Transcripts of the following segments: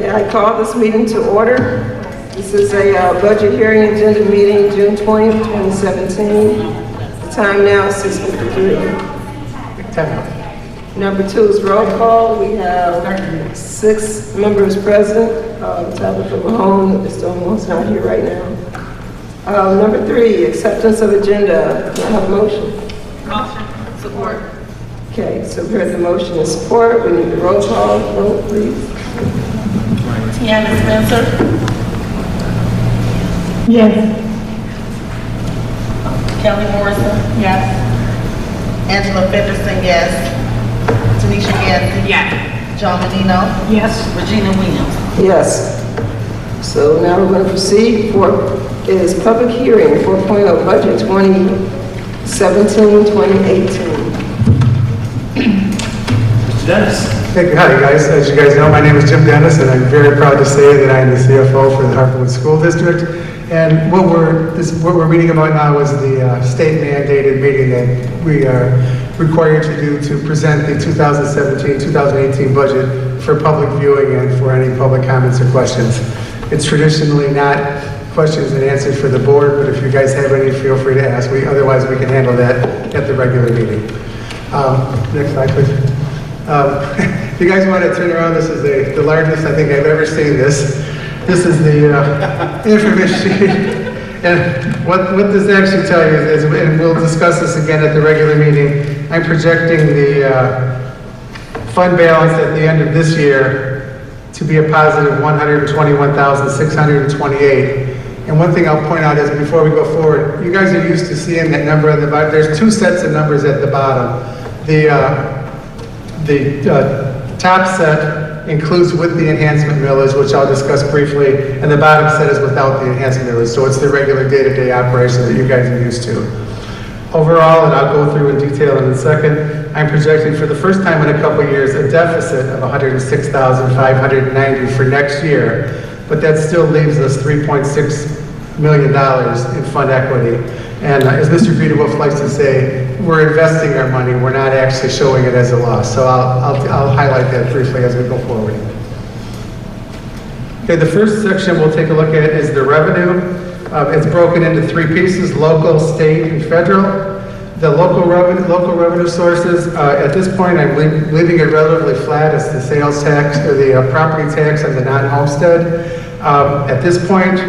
Okay, I call this meeting to order. This is a budget hearing agenda meeting, June 20th, 2017. The time now is 6:53. Number 2 is roll call. We have 6 members present. Tabitha Mahone is the only one's not here right now. Number 3, acceptance of agenda. Can I have a motion? Motion. Support. Okay, so we heard the motion and support. We need the roll call vote, please. Tiana Spencer. Yes. Kelly Morrison. Yes. Angela Fenderson, yes. Tanisha Gadsden. Yes. John Menino. Yes. Regina Williams. Yes. So now we're going to proceed. 4 is public hearing, 4.0 budget 2017-2018. Mr. Dennis. Thank you. Hi, guys. As you guys know, my name is Jim Dennis, and I'm very proud to say that I am the CFO for the Harperwood School District. And what we're meeting about now is the state-mandated meeting that we are required to do to present the 2017-2018 budget for public viewing and for any public comments or questions. It's traditionally not questions and answers for the board, but if you guys have any, feel free to ask. Otherwise, we can handle that at the regular meeting. Next slide, please. If you guys want to turn around, this is the largest I think I've ever seen this. This is the information sheet. And what this actually tells you is, and we'll discuss this again at the regular meeting, I'm projecting the fund balance at the end of this year to be a positive $121,628. And one thing I'll point out is before we go forward, you guys are used to seeing that number at the bottom. There's 2 sets of numbers at the bottom. The top set includes with the enhancement millage, which I'll discuss briefly, and the bottom set is without the enhancement millage. So it's the regular day-to-day operation that you guys are used to. Overall, and I'll go through in detail in a second, I'm projecting for the first time in a couple of years a deficit of $106,590 for next year, but that still leaves us $3.6 million in fund equity. And as Mr. Biederwolf likes to say, we're investing our money, we're not actually showing it as a loss. So I'll highlight that briefly as we go forward. Okay, the first section we'll take a look at is the revenue. It's broken into 3 pieces: local, state, and federal. The local revenue sources, at this point, I'm leaving it relatively flat as the sales tax or the property tax and the non-homestead. At this point,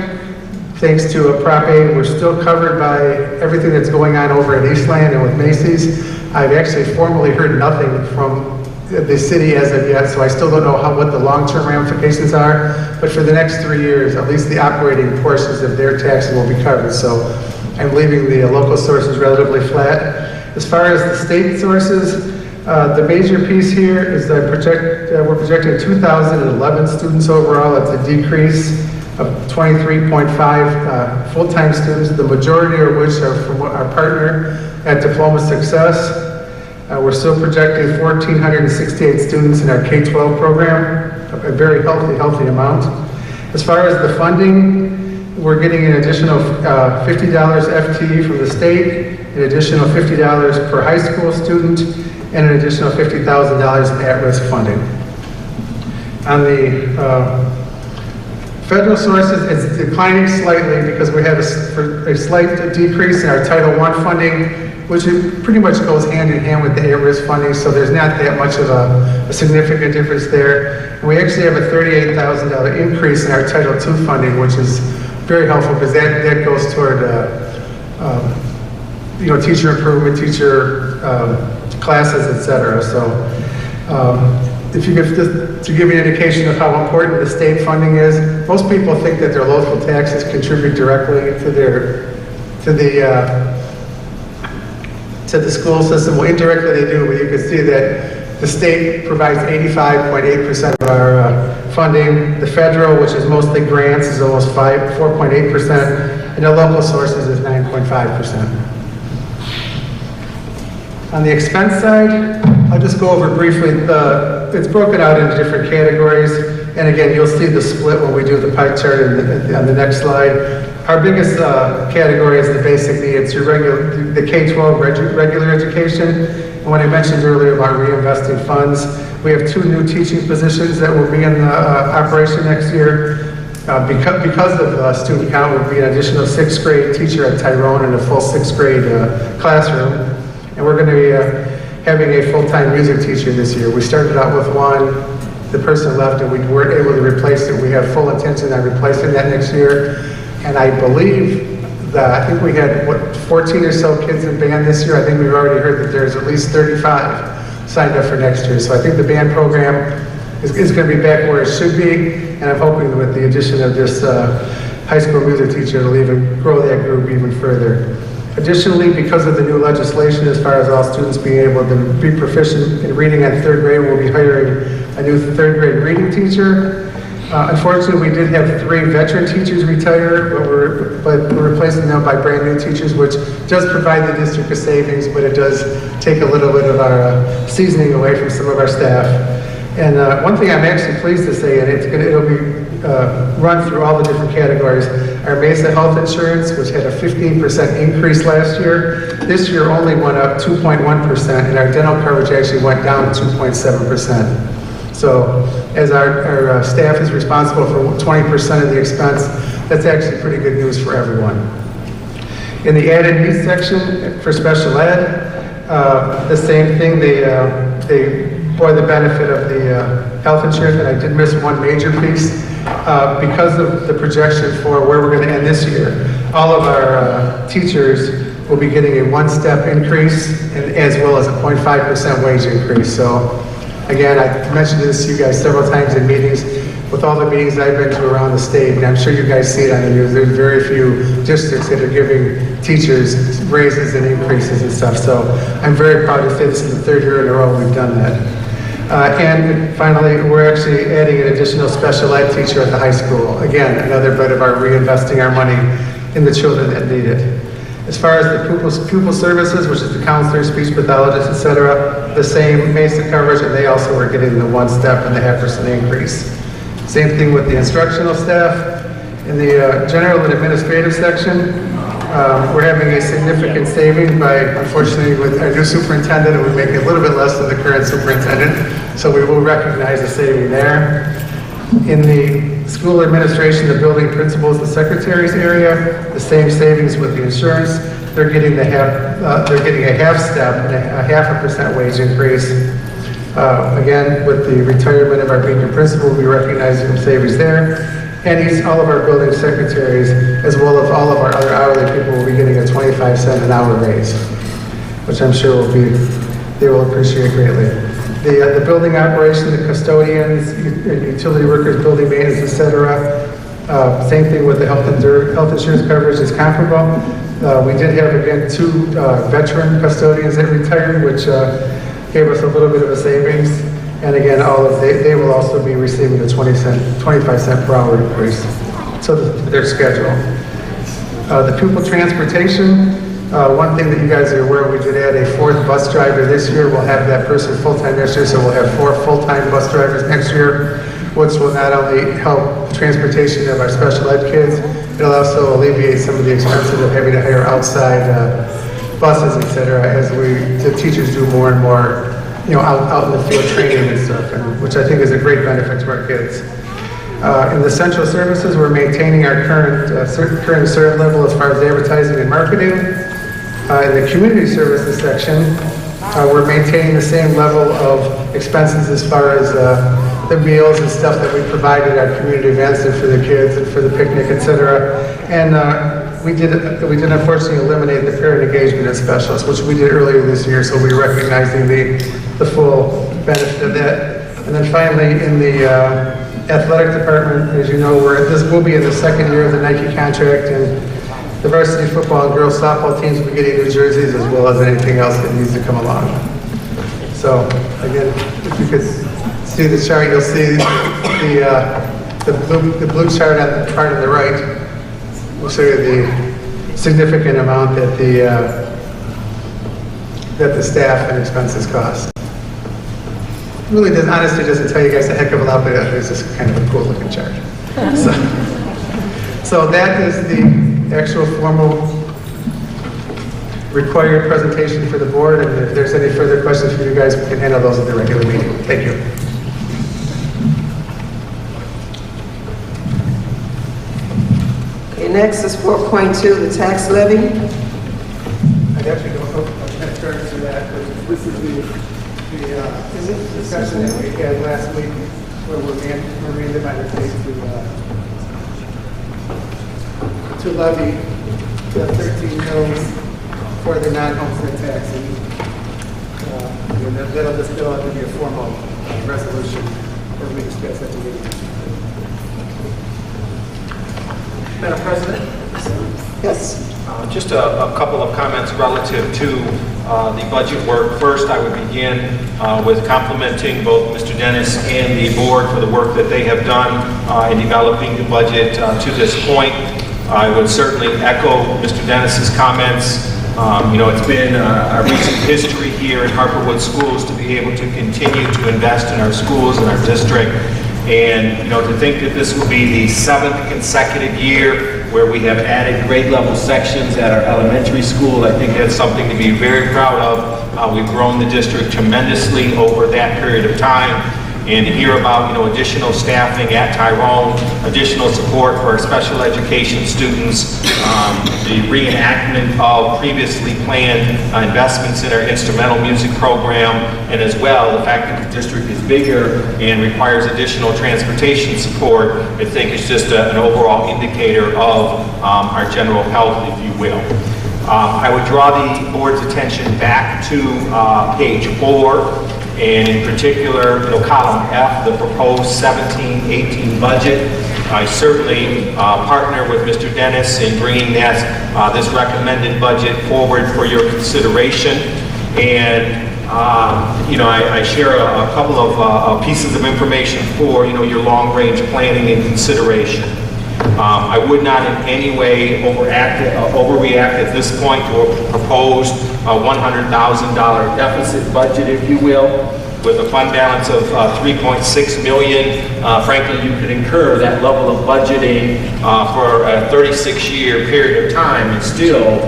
thanks to Prop 8, we're still covered by everything that's going on over at Eastland and with Macy's. I've actually formally heard nothing from the city as of yet, so I still don't know what the long-term ramifications are. But for the next 3 years, at least the operating portions of their taxes will be covered. So I'm leaving the local sources relatively flat. As far as the state sources, the major piece here is that we're projecting 2,011 students overall. It's a decrease of 23.5 full-time students, the majority of which are from our partner at Diploma Success. We're still projecting 1,468 students in our K-12 program, a very healthy amount. As far as the funding, we're getting an additional $50 FTE from the state, an additional $50 per high school student, and an additional $50,000 in at-risk funding. On the federal sources, it's declining slightly because we have a slight decrease in our Title I funding, which pretty much goes hand in hand with the at-risk funding, so there's not that much of a significant difference there. And we actually have a $38,000 increase in our Title II funding, which is very helpful because that goes toward teacher improvement, teacher classes, etc. So if you could just to give you an indication of how important the state funding is, most people think that their local taxes contribute directly to the school system. Well, indirectly they do, but you can see that the state provides 85.8% of our funding. The federal, which is mostly grants, is almost 4.8%, and the local sources is 9.5%. On the expense side, I'll just go over briefly. It's broken out into different categories, and again, you'll see the split when we do the pie chart on the next slide. Our biggest category is the basic needs, the K-12 regular education, And when I mentioned earlier about reinvesting funds, we have 2 new teaching positions that will be in operation next year. Because of student count, we'll be an additional 6th grade teacher at Tyrone and a full 6th grade classroom. And we're going to be having a full-time music teacher this year. We started out with 1, the person left and we weren't able to replace it. We have full intention on replacing that next year. And I believe that, I think we had, 14 or so kids in band this year. I think we've already heard that there's at least 35 signed up for next year. So I think the band program is going to be back where it should be. And I'm hoping that with the addition of this high school music teacher, it'll even grow that group even further. Additionally, because of the new legislation, as far as all students being able to be proficient in reading at 3rd grade, we'll be hiring a new 3rd grade reading teacher. Unfortunately, we did have 3 veteran teachers retire, but we're replacing them by brand new teachers, which does provide the district a savings, but it does take a little bit of our seasoning away from some of our staff. And one thing I'm actually pleased to say, and it'll be run through all the different categories. Our Mesa Health Insurance, which had a 15% increase last year, this year only went up 2.1%, and our dental coverage actually went down 2.7%. So as our staff is responsible for 20% of the expense, that's actually pretty good news for everyone. In the added needs section for special ed, the same thing, they bore the benefit of the health insurance, and I did miss one major piece. Because of the projection for where we're going to end this year, all of our teachers will be getting a 1-step increase and as well as a 0.5% wage increase. So again, I mentioned this to you guys several times in meetings. With all the meetings I've been to around the state, and I'm sure you guys see it on the news, there's very few districts that are giving teachers raises and increases and stuff. So I'm very proud to say this is the 3rd year in a row we've done that. And finally, we're actually adding an additional special ed teacher at the high school. Again, another bit of our reinvesting our money in the children that need it. As far as the pupil services, which is the counselor, speech pathologist, etc., the same Mesa coverage, and they also are getting the 1-step and the 0.5% increase. Same thing with the instructional staff. In the general and administrative section, we're having a significant saving by, unfortunately, with our new superintendent, it would make it a little bit less than the current superintendent, so we will recognize the saving there. In the school administration, the building principals, the secretaries area, the same savings with the insurance. They're getting a 0.5 step and a 0.5% wage increase. Again, with the retirement of our beacon principal, we recognize some savings there. And all of our building secretaries, as well as all of our other hourly people, will be getting a 25-cent an hour raise, which I'm sure they will appreciate greatly. The building operation, the custodians, utility workers, building maintenance, etc. Same thing with the health insurance coverage is comparable. We did have, again, 2 veteran custodians that retired, which gave us a little bit of a savings. And again, they will also be receiving a 25 cent per hour increase. So their schedule. The pupil transportation, one thing that you guys are aware of, we did add a 4th bus driver this year. We'll have that person full-time next year, so we'll have 4 full-time bus drivers next year, which will not only help transportation of our special ed kids, it'll also alleviate some of the expenses of having to hire outside buses, etc., as the teachers do more and more out in the field training and stuff, which I think is a great benefit to our kids. In the central services, we're maintaining our current serve level as far as advertising and marketing. In the community services section, we're maintaining the same level of expenses as far as the meals and stuff that we provide at our community events and for the kids and for the picnic, etc. And we did unfortunately eliminate the parent engagement specialist, which we did earlier this year, so we're recognizing the full benefit of that. And then finally, in the athletic department, as you know, this will be in the 2nd year of the Nike contract, and the varsity football and girls softball teams will be getting new jerseys as well as anything else that needs to come along. So again, if you could see the chart, you'll see the blue chart on the part on the right will show you the significant amount that the staff and expenses cost. Really honestly doesn't tell you guys a heck of a lot, but it's just kind of a cool looking chart. So that is the actual formal required presentation for the board, and if there's any further questions for you guys, we can handle those at the regular meeting. Thank you. Okay, next is 4.2, the tax levy. I'd actually go, I'm going to turn to that, but this is the discussion that we had last week, where we're mandated by the state to levy the 13 mils for the non-homestead tax. And that'll just go out to be a formal resolution that we discuss at the meeting. Madam President? Yes. Just a couple of comments relative to the budget work. First, I would begin with complimenting both Mr. Dennis and the board for the work that they have done in developing the budget to this point. I would certainly echo Mr. Dennis's comments. It's been a recent history here in Harperwood Schools to be able to continue to invest in our schools and our district. And, to think that this will be the 7th consecutive year where we have added grade level sections at our elementary school, I think that's something to be very proud of. We've grown the district tremendously over that period of time. And to hear about, additional staffing at Tyrone, additional support for our special education students, the reenactment of previously planned investments in our instrumental music program, and as well, the fact that the district is bigger and requires additional transportation support, I think is just an overall indicator of our general health, if you will. I would draw the board's attention back to page 4. And in particular, column F, the proposed 17-18 budget. I certainly partner with Mr. Dennis in bringing this recommended budget forward for your consideration. And I share a couple of pieces of information for your long-range planning and consideration. I would not in any way overreact at this point to a proposed $100,000 deficit budget, if you will, with a fund balance of $3.6 million. Frankly, you could incur that level of budgeting for a 36-year period of time and still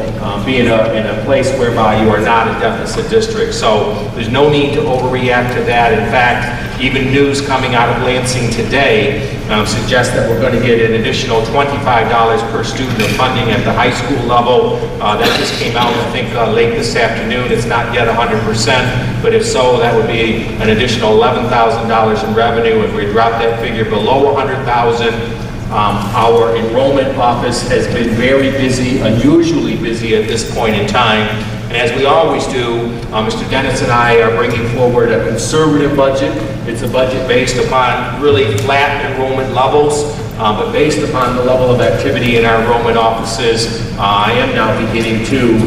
be in a place whereby you are not a deficit district. So there's no need to overreact to that. In fact, even news coming out of Lansing today suggests that we're going to get an additional $25 per student of funding at the high school level. That just came out, I think, late this afternoon. It's not yet 100%, but if so, that would be an additional $11,000 in revenue. If we drop that figure below $100,000, our enrollment office has been very busy, unusually busy at this point in time. And as we always do, Mr. Dennis and I are bringing forward a conservative budget. It's a budget based upon really flat enrollment levels, but based upon the level of activity in our enrollment offices, I am now beginning to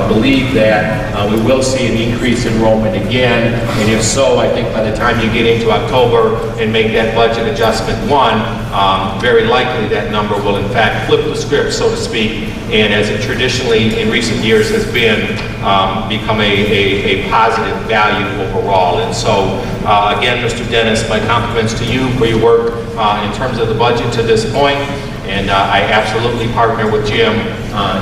believe that we will see an increased enrollment again. And if so, I think by the time you get into October and make that budget adjustment very likely that number will in fact flip the script, so to speak, and as it traditionally in recent years has been, become a positive value overall. And so, again, Mr. Dennis, my compliments to you for your work in terms of the budget to this point, and I absolutely partner with Jim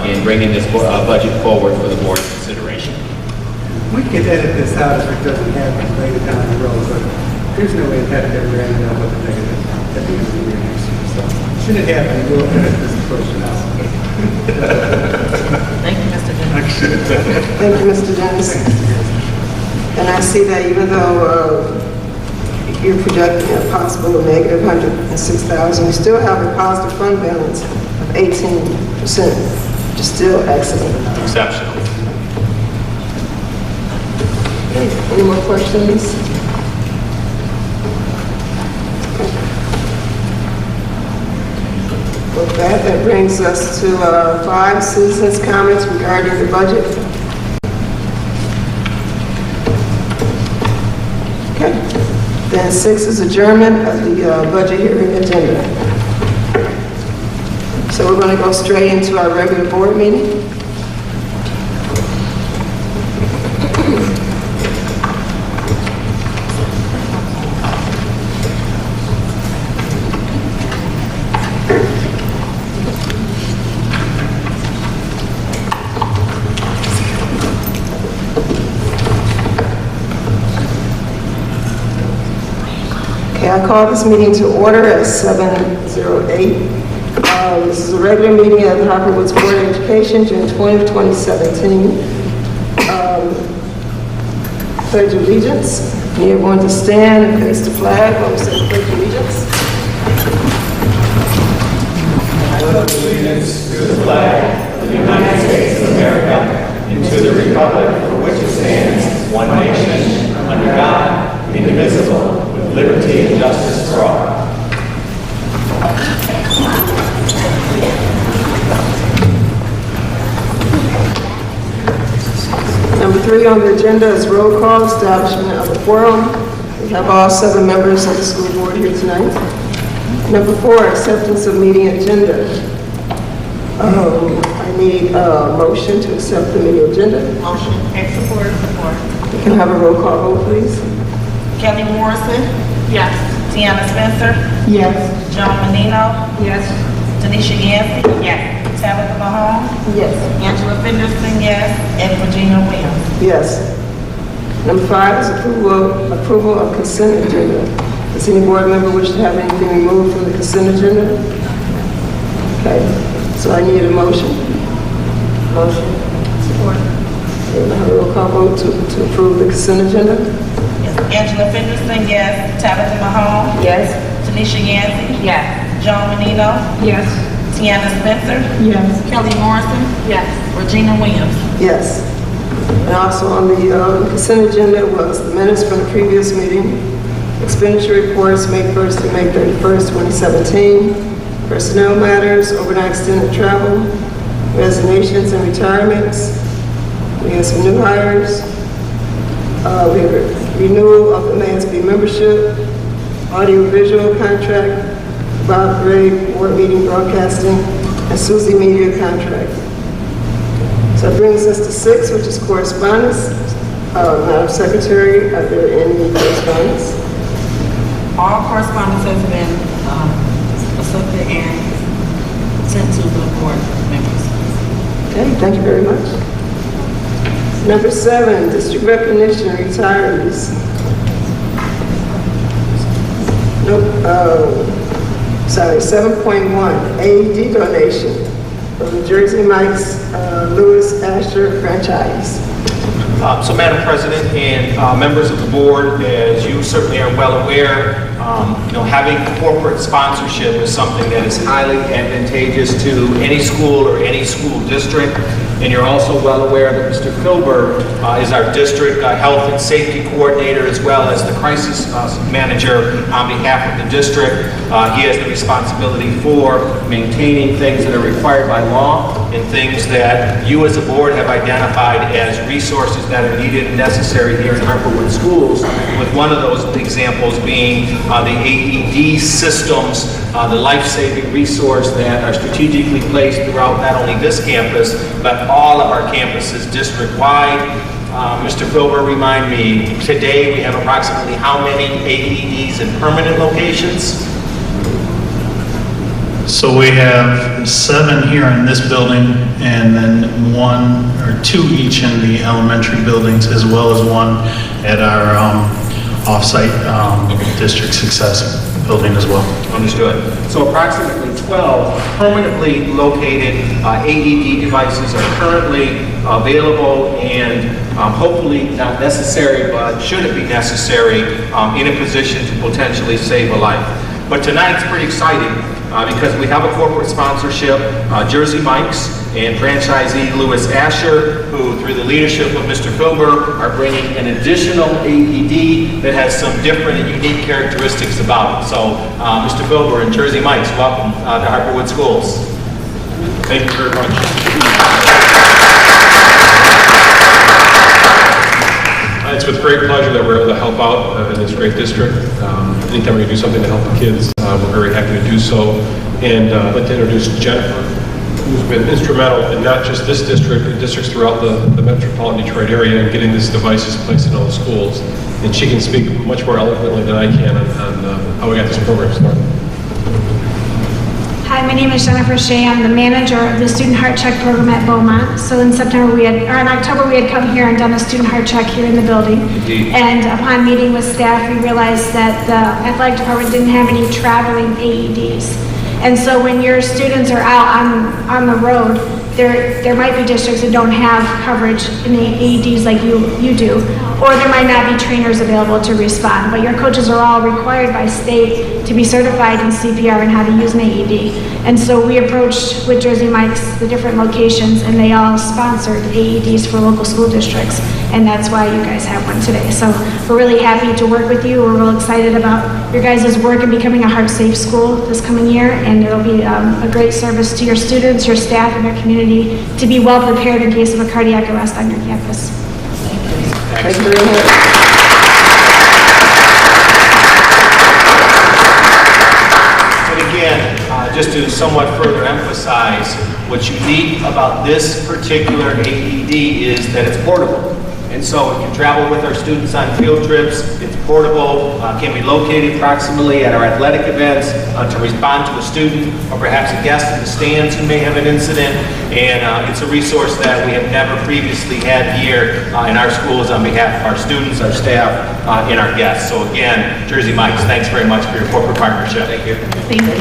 in bringing this budget forward for the board's consideration. We can edit this out if it doesn't happen later down the road, but there's no way that we're ending up with a negative at the end of the year next year. So, should it happen, we'll edit this portion out. Thank you, Mr. Dennis. Thank you, Mr. Dennis. And I see that even though you're projecting a possible negative $106,000, we still have a positive fund balance of 18%, which is still excellent. Exceptional. Okay, any more questions? With that brings us to 5 citizens' comments regarding the budget. Okay. Then 6 is adjournment of the budget hearing agenda. So we're going to go straight into our regular board meeting. Okay, I call this meeting to order at 7:08. This is a regular meeting of the Harper Woods Board of Education, June 20, 2017. Pledge of allegiance. Need everyone to stand and face the flag while we say the pledge of allegiance. I pledge allegiance to the flag of the United States of America and to the republic for which it stands, one nation, under God, indivisible, with liberty and justice for all. Number 3 on the agenda is roll call, establishment of a quorum. We have all 7 members of the school board here tonight. Number 4, acceptance of meeting agenda. I need a motion to accept the meeting agenda. Motion. Support. You can have a roll call vote, please. Kelly Morrison. Yes. Tiana Spencer. Yes. John Menino. Yes. Tanisha Yancey. Yes. Tabitha Mahone. Yes. Angela Fenderson, yes. And Virginia Williams. Yes. Number 5 is approval of consent agenda. Does any board member wish to have anything removed from the consent agenda? Okay, so I need a motion. Motion. Support. Okay, I have a roll call vote to approve the consent agenda? Yes. Angela Fenderson, yes. Tabitha Mahone. Yes. Tanisha Yancey. Yes. John Menino. Yes. Tiana Spencer. Yes. Kelly Morrison. Yes. Regina Williams. Yes. And also on the consent agenda was the minutes from the previous meeting, expenditure reports, May 1st to May 31st, 2017, personnel matters, overnight extended travel, resignations and retirements. We have some new hires. We have a renewal of the MASB membership, audio-visual contract, Bob Gray, board meeting broadcasting, and Susie Media contract. So that brings us to 6, which is correspondence. Madam Secretary, are there any correspondence? All correspondence has been accepted and sent to the board members. Okay, thank you very much. Number 7, district recognition of retirees. Nope, sorry, 7.1, AED donation from the Jersey Mike's Lewis Asher franchise. So, Madam President and members of the board, as you certainly are well aware, having corporate sponsorship is something that is highly advantageous to any school or any school district. And you're also well aware that Mr. Filber is our district health and safety coordinator as well as the crisis manager on behalf of the district. He has the responsibility for maintaining things that are required by law and things that you as a board have identified as resources that are needed and necessary here in Harper Woods Schools, with one of those examples being the AED systems, the life-saving resource that are strategically placed throughout not only this campus, but all of our campuses district-wide. Mr. Filber, remind me, today we have approximately how many AEDs in permanent locations? So we have 7 here in this building, and then 1 or 2 each in the elementary buildings, as well as 1 at our off-site district success building as well. Understood. So approximately 12 permanently located AED devices are currently available and hopefully not necessary, but should it be necessary, in a position to potentially save a life. But tonight's pretty exciting because we have a corporate sponsorship, Jersey Mike's and franchisee Lewis Asher, who through the leadership of Mr. Filber are bringing an additional AED that has some different and unique characteristics about it. So Mr. Filber and Jersey Mike's, welcome to Harper Woods Schools. Thank you very much. It's with great pleasure that we're able to help out in this great district. Anytime we can do something to help the kids, we're very happy to do so. And I'd like to introduce Jennifer, who's been instrumental in not just this district, but districts throughout the metropolitan Detroit area in getting these devices placed in all the schools. And she can speak much more eloquently than I can on how we got this program started. Hi, my name is Jennifer Shea. I'm the manager of the Student Heart Check program at Beaumont. So in October we had come here and done a student heart check here in the building. And upon meeting with staff, we realized that the athletic department didn't have any traveling AEDs. And so when your students are out on the road, there might be districts that don't have coverage in the AEDs like you do, or there might not be trainers available to respond. But your coaches are all required by state to be certified in CPR and how to use an AED. And so we approached with Jersey Mike's the different locations, and they all sponsored AEDs for local school districts. And that's why you guys have one today. So we're really happy to work with you. We're real excited about your guys' work in becoming a heart-safe school this coming year. And it'll be a great service to your students, your staff, and your community to be well prepared in case of a cardiac arrest on your campus. Thank you very much. And again, just to somewhat further emphasize, what's unique about this particular AED is that it's portable. And so it can travel with our students on field trips, it's portable, can be located proximally at our athletic events to respond to a student or perhaps a guest in the stands who may have an incident. And it's a resource that we have never previously had here in our schools on behalf of our students, our staff, and our guests. So again, Jersey Mike's, thanks very much for your corporate partnership. Thank you. Thank you.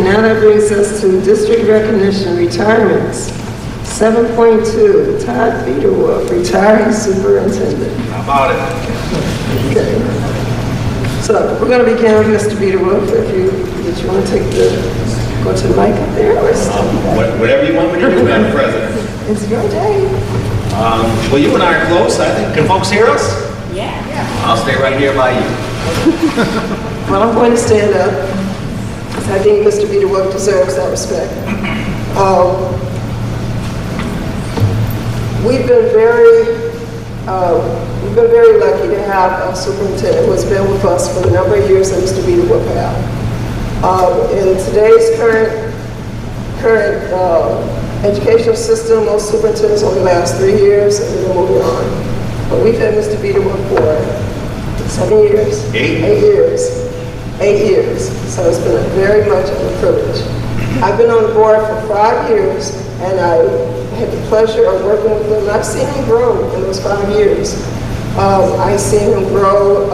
Now that brings us to district recognition retirements. 7.2, Todd Peterwolf, retiring superintendent. How about it? Okay. So we're going to begin with Mr. Peterwolf. If you want to go to the mic up there or stop? Whatever you want me to do, Madam President. It's your day. Well, you and I are close, I think. Can folks hear us? Yeah. I'll stay right here by you. Well, I'm going to stand up. I think Mr. Peterwolf deserves that respect. We've been very lucky to have a superintendent who has been with us for the number of years that Mr. Peterwolf have. In today's current educational system, most superintendents only last 3 years and then they're moving on. But we've had Mr. Peterwolf for 7 years, 8 years. 8 years, so it's been very much of a privilege. I've been on the board for 5 years, and I had the pleasure of working with him. I've seen him grow in those 5 years. I've seen him grow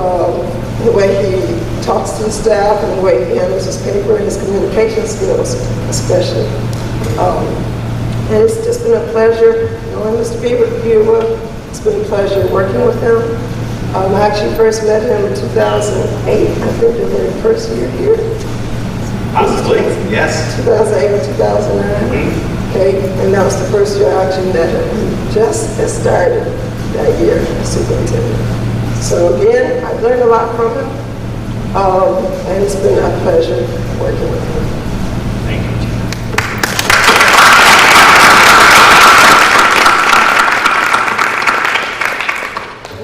the way he talks to the staff and the way he handles his paper and his communication skills, especially. And it's just been a pleasure knowing Mr. Peterwolf. It's been a pleasure working with him. I actually first met him in 2008, I think the very first year here. Possibly, yes. 2008 or 2009. Okay, and that was the first year I actually met him. He just had started that year as superintendent. So again, I've learned a lot from him, and it's been a pleasure working with him. Thank you.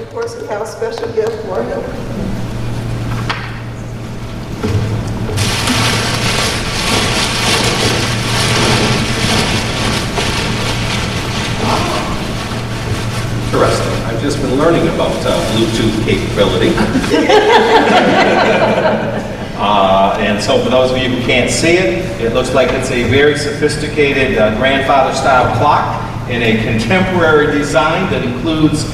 Of course, we have a special gift for him. Interesting. I've just been learning about Bluetooth capability. And so for those of you who can't see it, it looks like it's a very sophisticated grandfather-style clock in a contemporary design that includes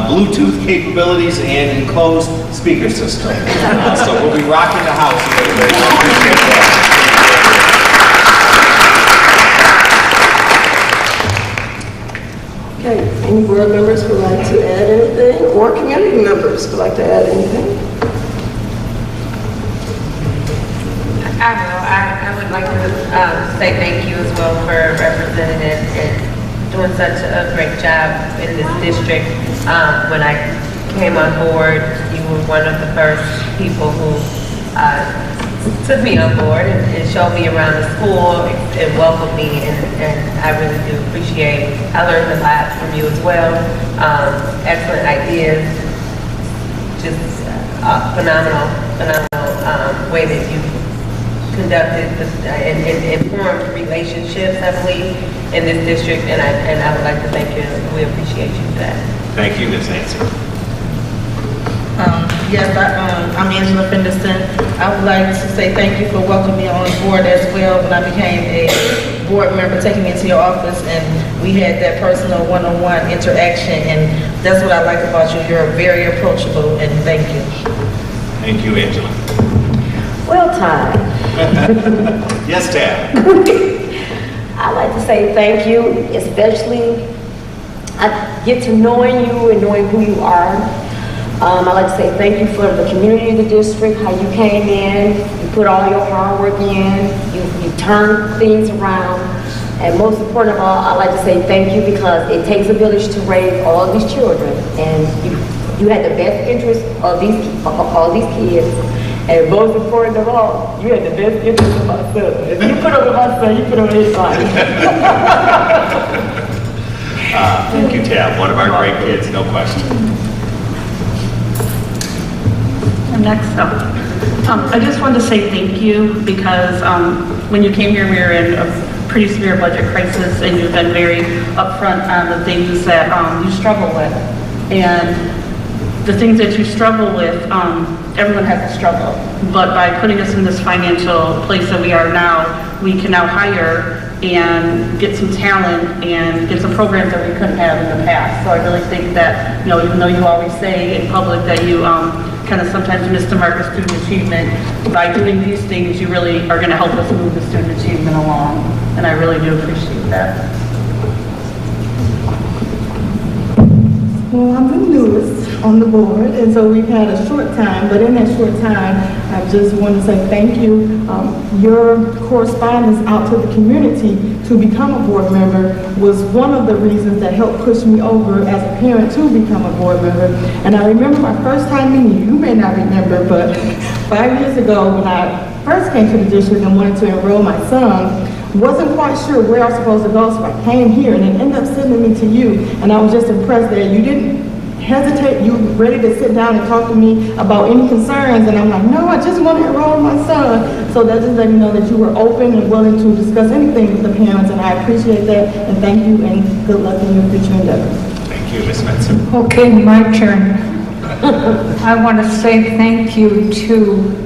Bluetooth capabilities and enclosed speaker system. So we'll be rocking the house a little bit. I appreciate that. Okay, any board members would like to add anything, or community members would like to add anything? I would like to say thank you as well for representing and doing such a great job in this district. When I came on board, you were one of the first people who took me on board and showed me around the school and welcomed me, and I really do appreciate. I learned a lot from you as well. Excellent ideas, just phenomenal way that you conducted and formed relationships, I believe, in this district, and I would like to thank you. We appreciate you for that. Thank you, Ms. Nancy. Yes, I'm Angela Fenderson. I would like to say thank you for welcoming me on board as well when I became a board member, taking me into your office, and we had that personal one-on-one interaction, and that's what I like about you. You're very approachable, and thank you. Thank you, Angela. Well, Ty, Yes, Tab. I'd like to say thank you, especially I get to knowing you and knowing who you are. I'd like to say thank you for the community of the district, how you came in, you put all your hard work in, you turned things around. And most important of all, I'd like to say thank you because it takes a village to raise all these children. And you had the best interest of all these kids. And most important of all, you had the best interest of my son. If you put over my son, you put over his life. Thank you, Tab. One of our great kids, no question. Next up, I just wanted to say thank you because when you came here, we were in a pretty severe budget crisis, and you've been very upfront on the things that you struggle with. And the things that you struggle with, everyone has a struggle. But by putting us in this financial place that we are now, we can now hire and get some talent and get some programs that we couldn't have in the past. So I really think that, you know, even though you always say in public that you kind of sometimes miss the mark of student achievement, by doing these things, you really are going to help us move the student achievement along. And I really do appreciate that. Well, I'm the newest on the board, and so we've had a short time, but in that short time, I just want to say thank you. Your correspondence out to the community to become a board member was one of the reasons that helped push me over as a parent to become a board member. And I remember my first time meeting you. You may not remember, but 5 years ago when I first came to the district and wanted to enroll my son, wasn't quite sure where I was supposed to go, so I came here and it ended up sending me to you. And I was just impressed that you didn't hesitate, you were ready to sit down and talk to me about any concerns. And I'm like, no, I just want to enroll my son. So that just let me know that you were open and willing to discuss anything with the parents, and I appreciate that. And thank you, and good luck in your future endeavors. Thank you, Ms. Spencer. Okay, my turn. I want to say thank you to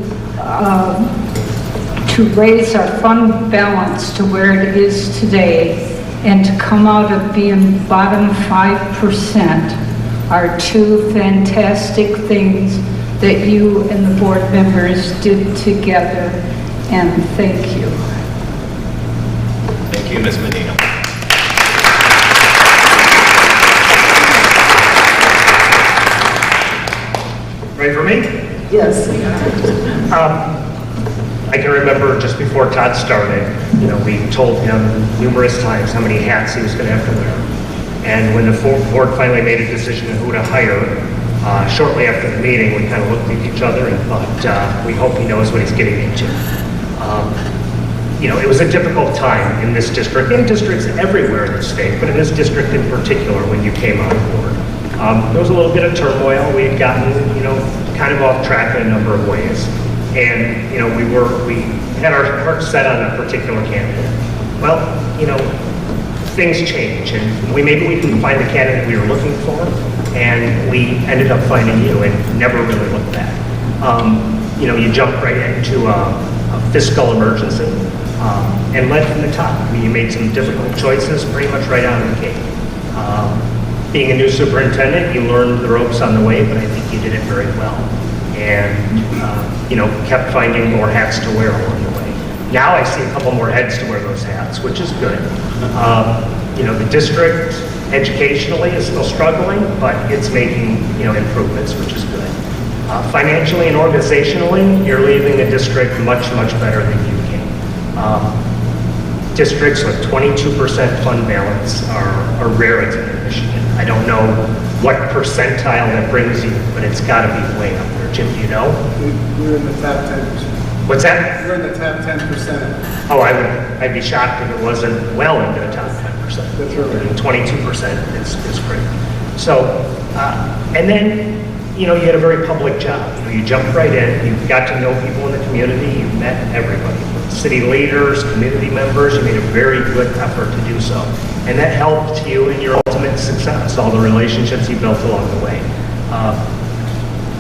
raise our fund balance to where it is today, and to come out of being bottom 5% are two fantastic things that you and the board members did together, and thank you. Thank you, Ms. Medina. Ready for me? Yes. I can remember just before Todd started, you know, we told him numerous times how many hats he was going to have to wear. And when the board finally made a decision on who to hire, shortly after the meeting, we kind of looked at each other and thought, we hope he knows what he's getting into. You know, it was a difficult time in this district, in districts everywhere in the state, but in this district in particular when you came on board. There was a little bit of turmoil. We had gotten, you know, kind of off track in a number of ways. And, you know, we had our hearts set on a particular candidate. Well, you know, things change, and maybe we didn't find the candidate we were looking for, and we ended up finding you and never really looked back. You know, you jumped right into a fiscal emergency and led from the top. I mean, you made some difficult choices pretty much right out of the gate. Being a new superintendent, you learned the ropes on the way, but I think you did it very well. And, you know, kept finding more hats to wear along the way. Now I see a couple more heads to wear those hats, which is good. You know, the district educationally is still struggling, but it's making, you know, improvements, which is good. Financially and organizationally, you're leaving the district much, much better than you came. Districts with 22% fund balance are a rarity in Michigan. I don't know what percentile that brings you, but it's got to be way up there. Jim, do you know? We're in the top 10%. What's that? We're in the top 10%. Oh, I'd be shocked if it wasn't well into the top 10%. That's right. 22% is great. So, and then, you know, you had a very public job. You know, you jumped right in, you got to know people in the community, you met everybody. City leaders, community members, you made a very good effort to do so. And that helped you in your ultimate ultimate success, all the relationships he built along the way.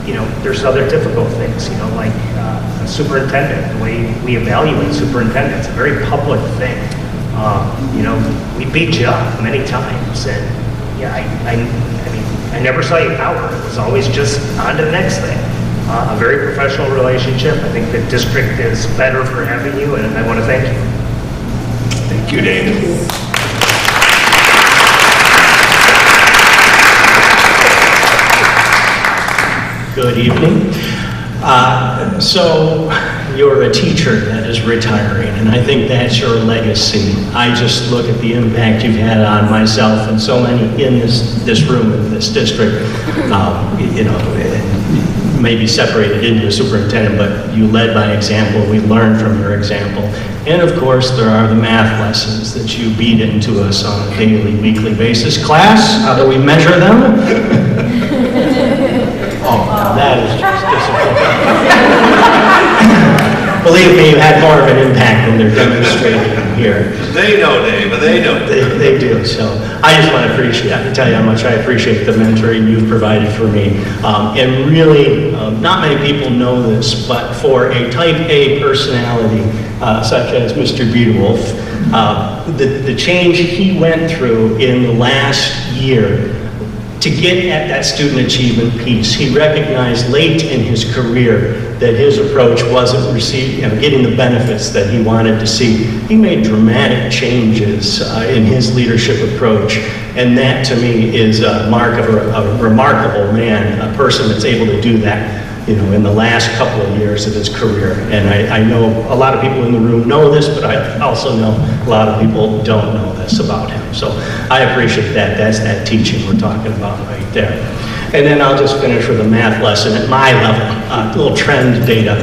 You know, there's other difficult things, you know, like a superintendent, the way we evaluate superintendents, a very public thing. You know, we beat you up many times, and yeah, I mean, I never saw you cower. It was always just on to the next thing. A very professional relationship. I think the district is better for having you, and I want to thank you. Thank you, Dave. Good evening. So you're a teacher that is retiring, and I think that's your legacy. I just look at the impact you've had on myself and so many in this room, in this district. You know, maybe separated into a superintendent, but you led by example. We learned from your example. And of course, there are the math lessons that you beat into us on a daily, weekly basis. Class, how do we measure them? Oh, now that is just disappointing. Believe me, you had more of an impact than they're demonstrating here. They know, Dave, they know. They do. So I just want to tell you how much I appreciate the mentoring you've provided for me. And really, not many people know this, but for a type A personality, such as Mr. Biederwolf, the change he went through in the last year to get at that student achievement piece, he recognized late in his career that his approach wasn't getting the benefits that he wanted to see. He made dramatic changes in his leadership approach, and that to me is a mark of a remarkable man, a person that's able to do that, you know, in the last couple of years of his career. And I know a lot of people in the room know this, but I also know a lot of people don't know this about him. So I appreciate that. That's that teaching we're talking about right there. And then I'll just finish with a math lesson at my level, a little trend data.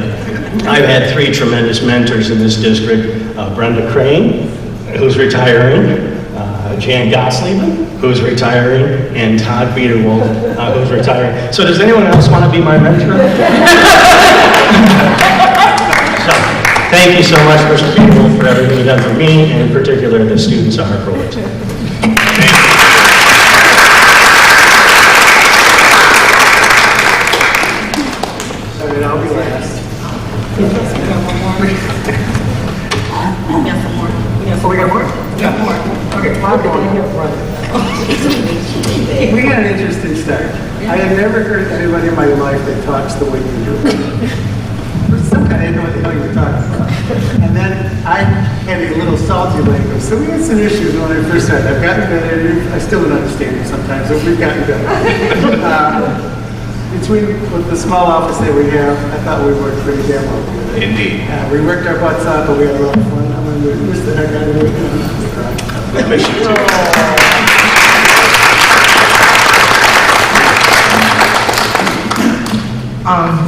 I've had 3 tremendous mentors in this district, Brenda Crane, who's retiring, Jan Gottlieb, who's retiring, and Todd Biederwolf, who's retiring. So does anyone else want to be my mentor? So, thank you so much, Mr. Biederwolf, for everything you've done for me, and in particular, the students at Harperwood. I'll be last. We got more. Okay, we got an interesting start. I have never heard anybody in my life that talks the way you do. For some kind, I didn't know what the hell you were talking about. And then I had a little salty language. So we had some issues when I first started. I've gotten better. I still don't understand it sometimes, but we've gotten better. Between the small office that we have, I thought we worked pretty damn well together. Indeed. We worked our butts off, but we had a lot of fun. I'm going to miss the heck out of it. I miss you too.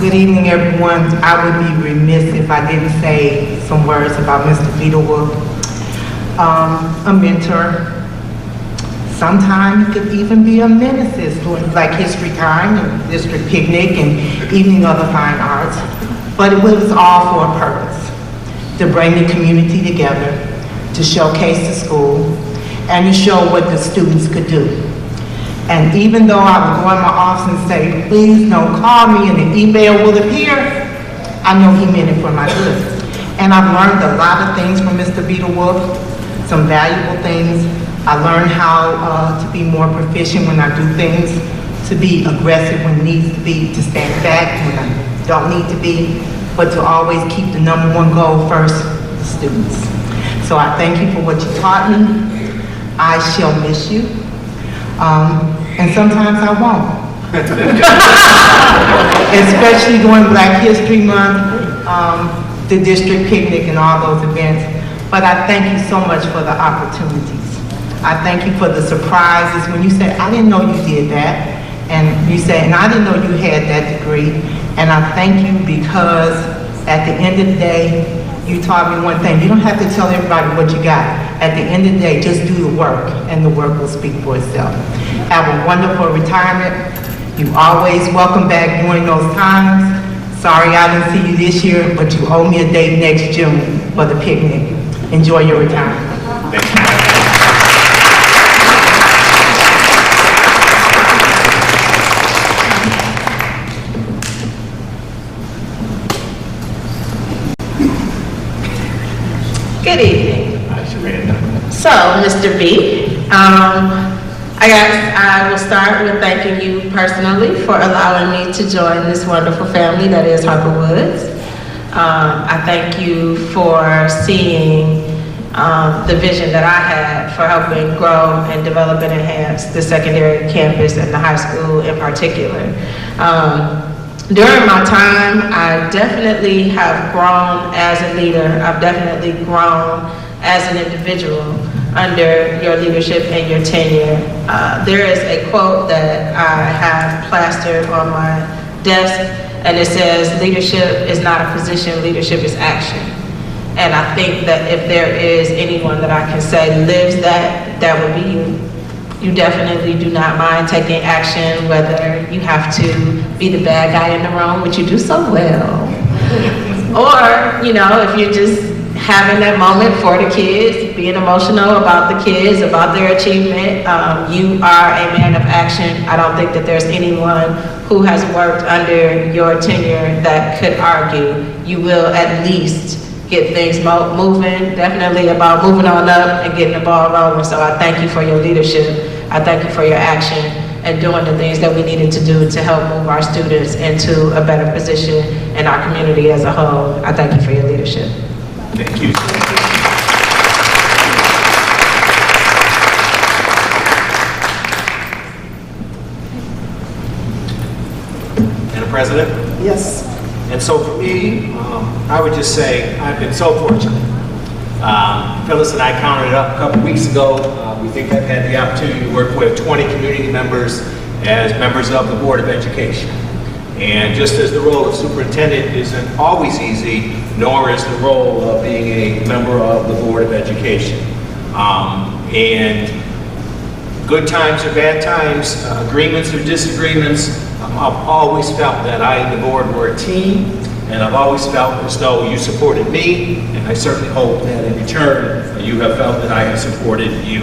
Good evening, everyone. I would be remiss if I didn't say some words about Mr. Biederwolf. A mentor. Sometimes he could even be a nemesis, like history time and district picnic and evening of the fine arts. But it was all for a purpose, to bring the community together, to showcase the school, and to show what the students could do. And even though I would go in my office and say, please don't call me, and the email will appear, I know he meant it for my good. And I've learned a lot of things from Mr. Biederwolf, some valuable things. I learned how to be more proficient when I do things, to be aggressive when it needs to be, to stand back when I don't need to be, but to always keep the number one goal first, the students. So I thank you for what you taught me. I shall miss you. And sometimes I won't. Especially during Black History Month, the district picnic and all those events. But I thank you so much for the opportunities. I thank you for the surprises when you said, I didn't know you did that. And you said, and I didn't know you had that degree. And I thank you because at the end of the day, you taught me one thing. You don't have to tell everybody what you got. At the end of the day, just do the work, and the work will speak for itself. Have a wonderful retirement. You always welcome back during those times. Sorry I didn't see you this year, but you owe me a date next June for the picnic. Enjoy your retirement. Good evening. So, Mr. B, I will start with thanking you personally for allowing me to join this wonderful family that is Harper Woods. I thank you for seeing the vision that I had for helping grow and develop and enhance the secondary campus and the high school in particular. During my time, I definitely have grown as a leader. I've definitely grown as an individual under your leadership and your tenure. There is a quote that I have plastered on my desk, and it says, leadership is not a position, leadership is action. And I think that if there is anyone that I can say lives that, that would be you. You definitely do not mind taking action, whether you have to be the bad guy in the room, which you do so well. Or, you know, if you're just having that moment for the kids, being emotional about the kids, about their achievement, you are a man of action. I don't think that there's anyone who has worked under your tenure that could argue you will at least get things moving, definitely about moving on up and getting the ball rolling. So I thank you for your leadership. I thank you for your action and doing the things that we needed to do to help move our students into a better position in our community as a whole. I thank you for your leadership. Thank you. Madam President? Yes. And so for me, I would just say I've been so fortunate. Phyllis and I counted it up a couple weeks ago. We think I've had the opportunity to work with 20 community members as members of the Board of Education. And just as the role of superintendent isn't always easy, nor is the role of being a member of the Board of Education. And good times or bad times, agreements or disagreements, I've always felt that I and the board were a team, and I've always felt as though you supported me, and I certainly hope that in return you have felt that I have supported you.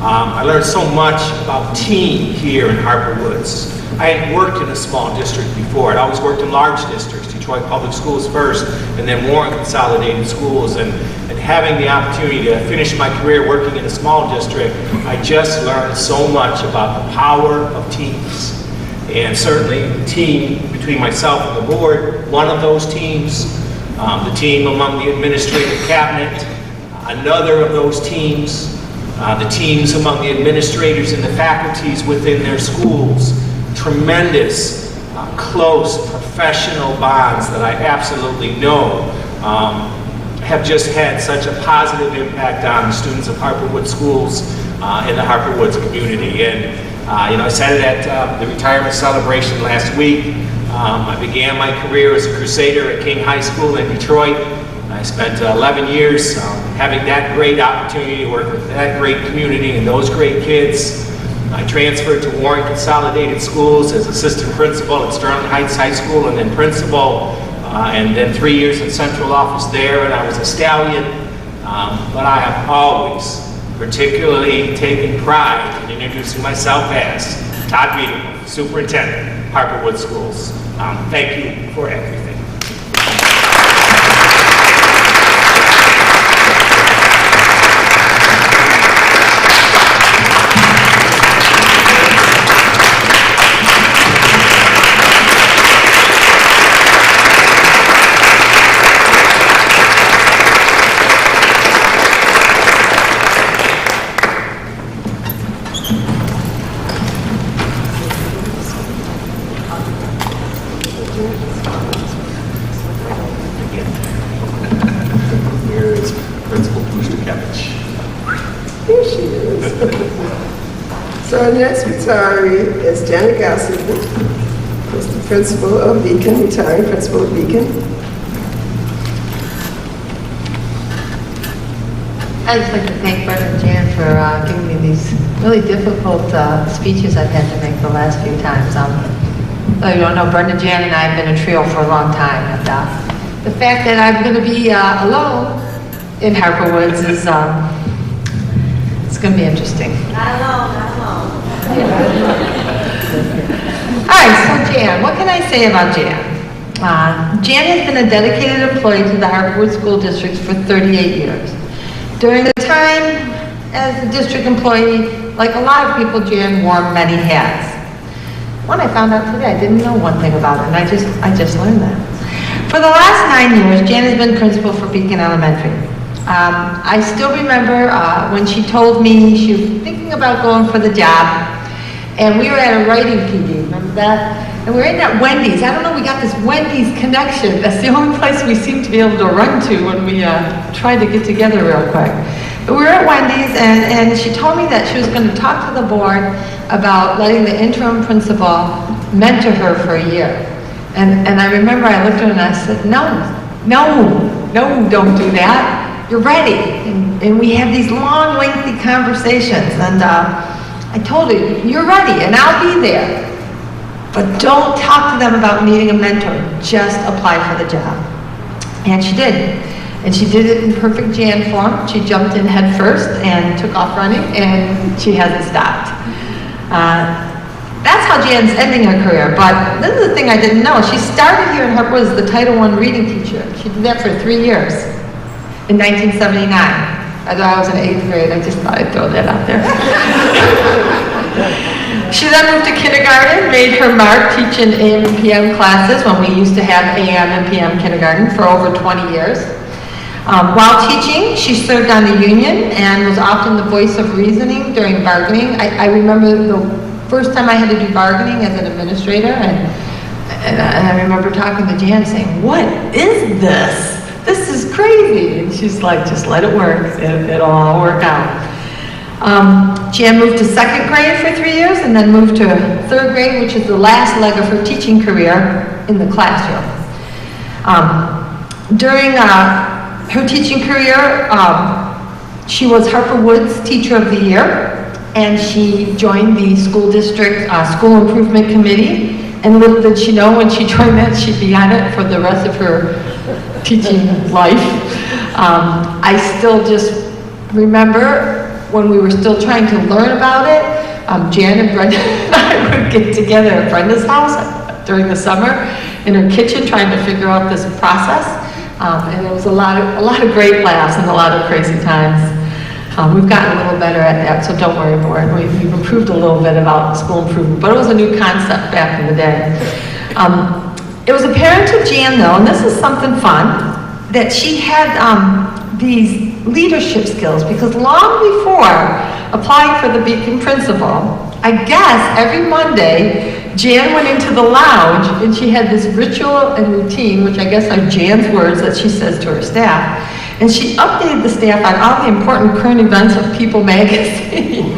I learned so much about team here in Harper Woods. I had worked in a small district before. I'd always worked in large districts, Detroit Public Schools first, and then Warren Consolidated Schools. And having the opportunity to finish my career working in a small district, I just learned so much about the power of teams. And certainly the team between myself and the board, one of those teams, the team among the administrative cabinet, another of those teams, the teams among the administrators and the faculties within their schools, tremendous, close, professional bonds that I absolutely know have just had such a positive impact on the students of Harper Woods schools in the Harper Woods community. And you know, I said it at the retirement celebration last week. I began my career as a Crusader at King High School in Detroit. I spent 11 years having that great opportunity to work with that great community and those great kids. I transferred to Warren Consolidated Schools as assistant principal at Sterling Heights High School and then principal, and then 3 years in central office there, and I was a stallion. But I have always particularly taken pride in introducing myself as Todd Beadle, Superintendent, Harper Woods Schools. Thank you for everything. Here is Principal Mr. Kevich. Here she is. So our next retiree is Janet Gossett, who's the principal of Beacon, retiring principal of Beacon. I'd just like to thank Brenda and Jan for giving me these really difficult speeches I've had to make the last few times. You don't know, Brenda, Jan, and I have been a trio for a long time. And the fact that I'm going to be alone in Harper Woods is it's going to be interesting. Not alone, not alone. All right, so Jan, what can I say about Jan? Jan has been a dedicated employee to the Harperwood School District for 38 years. During the time as a district employee, like a lot of people, Jan wore many hats. One I found out today, I didn't know one thing about it, and I just learned that. For the last 9 years, Jan has been principal for Beacon Elementary. I still remember when she told me she was thinking about going for the job, and we were at a writing PD, remember that? And we were in that Wendy's. I don't know, we got this Wendy's connection. That's the only place we seem to be able to run to when we tried to get together real quick. But we were at Wendy's, and she told me that she was going to talk to the board about letting the interim principal mentor her for a year. And I remember I looked at her and I said, no, don't do that. You're ready. And we have these long, lengthy conversations. And I told her, you're ready, and I'll be there. But don't talk to them about needing a mentor. Just apply for the job. And she did. And she did it in perfect Jan form. She jumped in head first and took off running, and she hasn't stopped. That's how Jan's ending her career. But this is the thing I didn't know. She started here in Harperwood as the Title I reading teacher. She did that for 3 years in 1979. As I was in 8th grade, I just thought I'd throw that out there. She then moved to kindergarten, made her mark teaching AM and PM classes when we used to have AM and PM kindergarten for over 20 years. While teaching, she served on the union and was often the voice of reasoning during bargaining. I remember the first time I had to do bargaining as an administrator, and I remember talking to Jan saying, what is this? This is crazy. And she's like, just let it work. It'll all work out. Jan moved to 2nd grade for 3 years and then moved to 3rd grade, which is the last leg of her teaching career in the classroom. During her teaching career, she was Harperwood's Teacher of the Year, and she joined the school district school improvement committee. And little did she know when she joined that, she'd be on it for the rest of her teaching life. I still just remember when we were still trying to learn about it, Jan and Brenda and I would get together at Brenda's house during the summer in her kitchen trying to figure out this process. And it was a lot of great laughs and a lot of crazy times. We've gotten a little better at that, so don't worry, board. We've improved a little bit about school improvement, but it was a new concept back in the day. It was apparent to Jan, though, and this is something fun, that she had these leadership skills, because long before applying for the Beacon principal, I guess every Monday, Jan went into the lounge and she had this ritual and routine, which I guess are Jan's words that she says to her staff, and she updated the staff on all the important current events of People magazine.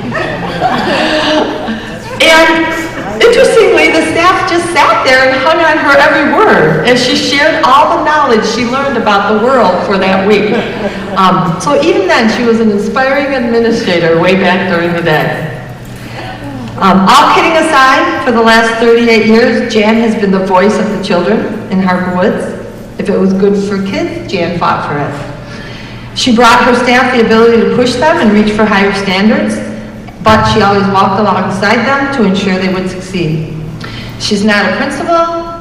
And interestingly, the staff just sat there and hung on her every word as she shared all the knowledge she learned about the world for that week. So even then, she was an inspiring administrator way back during the day. All kidding aside, for the last 38 years, Jan has been the voice of the children in Harperwoods. If it was good for kids, Jan fought for it. She brought her staff the ability to push them and reach for higher standards, but she always walked alongside them to ensure they would succeed. She's not a principal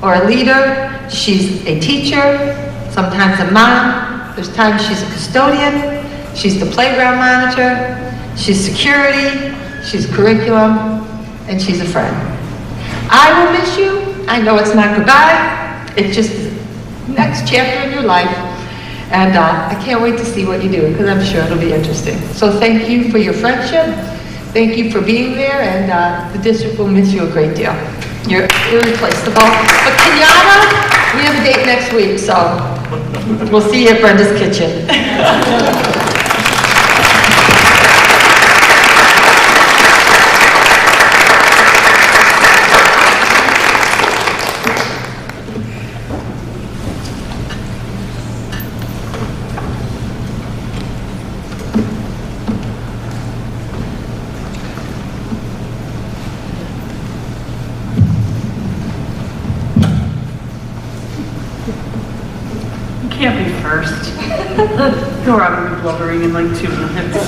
or a leader. She's a teacher, sometimes a mom. There's times she's a custodian. She's the playground monitor. She's security. She's curriculum, and she's a friend. I will miss you. I know it's not goodbye. It's just the next chapter in your life. And I can't wait to see what you do, because I'm sure it'll be interesting. So thank you for your friendship. Thank you for being there, and the district will miss you a great deal. You're irreplaceable. But Kenyatta, we have a date next week, so we'll see you at Brenda's kitchen. Can't be first. Go around and be blubbering in like 2 minutes.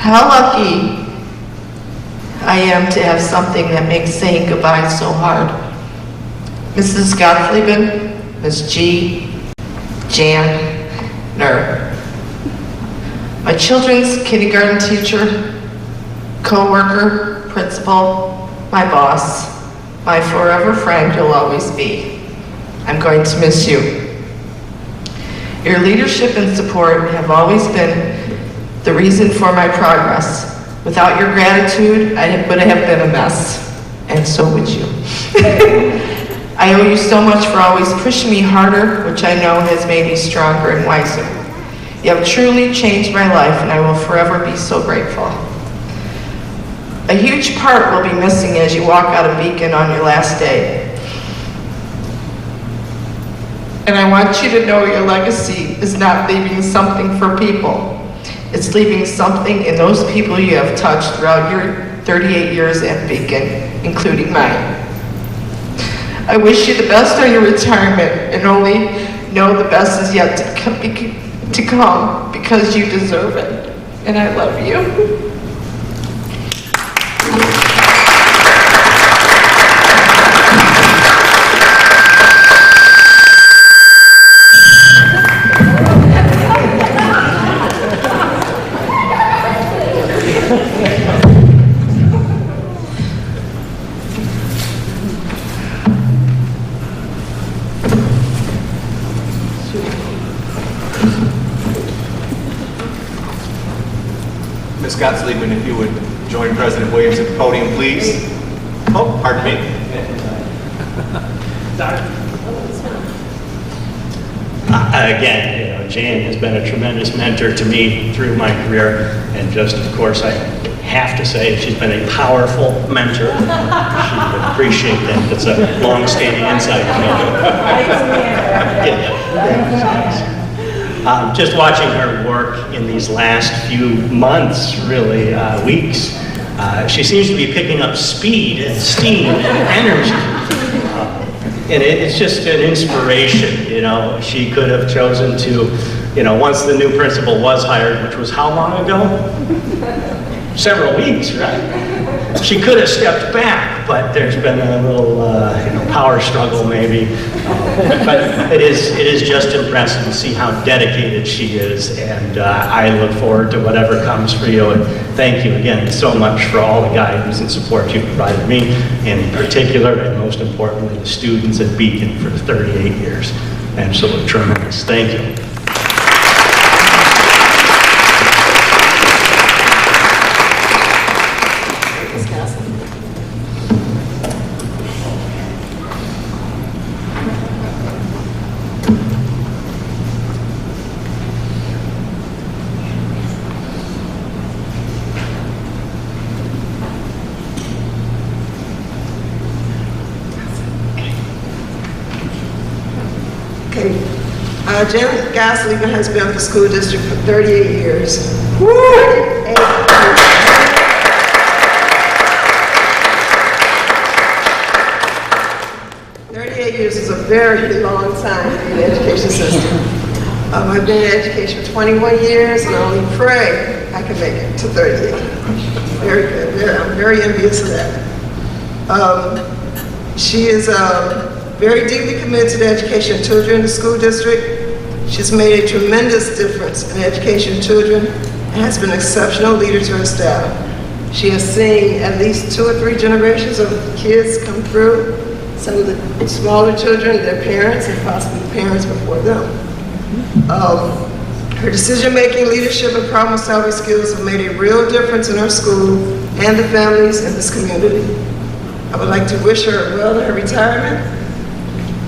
how lucky I am to have something that makes saying goodbye so hard. Mrs. Gottlieben, Ms. G, Jan, Ner. My children's kindergarten teacher, co-worker, principal, my boss, my forever friend you'll always be. I'm going to miss you. Your leadership and support have always been the reason for my progress. Without your gratitude, I would have been a mess, and so would you. I owe you so much for always pushing me harder, which I know has made me stronger and wiser. You have truly changed my life, and I will forever be so grateful. A huge part will be missing as you walk out of Beacon on your last day. And I want you to know your legacy is not leaving something for people. It's leaving something in those people you have touched throughout your 38 years at Beacon, including mine. I wish you the best on your retirement, and only know the best is yet to come because you deserve it. And I love you. Ms. Gottlieben, if you would join President Williams at the podium, please. Oh, pardon me. Again, Jan has been a tremendous mentor to me through my career, and just, of course, I have to say she's been a powerful mentor. She would appreciate that. It's a long-standing insight. Just watching her work in these last few months, really, weeks, she seems to be picking up speed and steam and energy. And it's just an inspiration, She could have chosen to, once the new principal was hired, which was how long ago? Several weeks, right? She could have stepped back, but there's been a little, power struggle maybe. But it is just impressive to see how dedicated she is, and I look forward to whatever comes for you. And thank you again so much for all the guidance and support you've provided me, and in particular, and most importantly, the students at Beacon for 38 years. Absolutely tremendous. Thank you. Janet Gottlieben has been with the school district for 38 years. Woo! 38 years is a very long time in the education system. I've been in education for 21 years, and I only pray I can make it to 38. Very good. I'm very envious of that. She is very deeply committed to the education of children in the school district. She's made a tremendous difference in the education of children and has been an exceptional leader to her staff. She has seen at least 2 or 3 generations of kids come through, some of the smaller children, their parents, and possibly the parents before them. Her decision-making, leadership, and problem-solving skills have made a real difference in her school and the families in this community. I would like to wish her well in her retirement.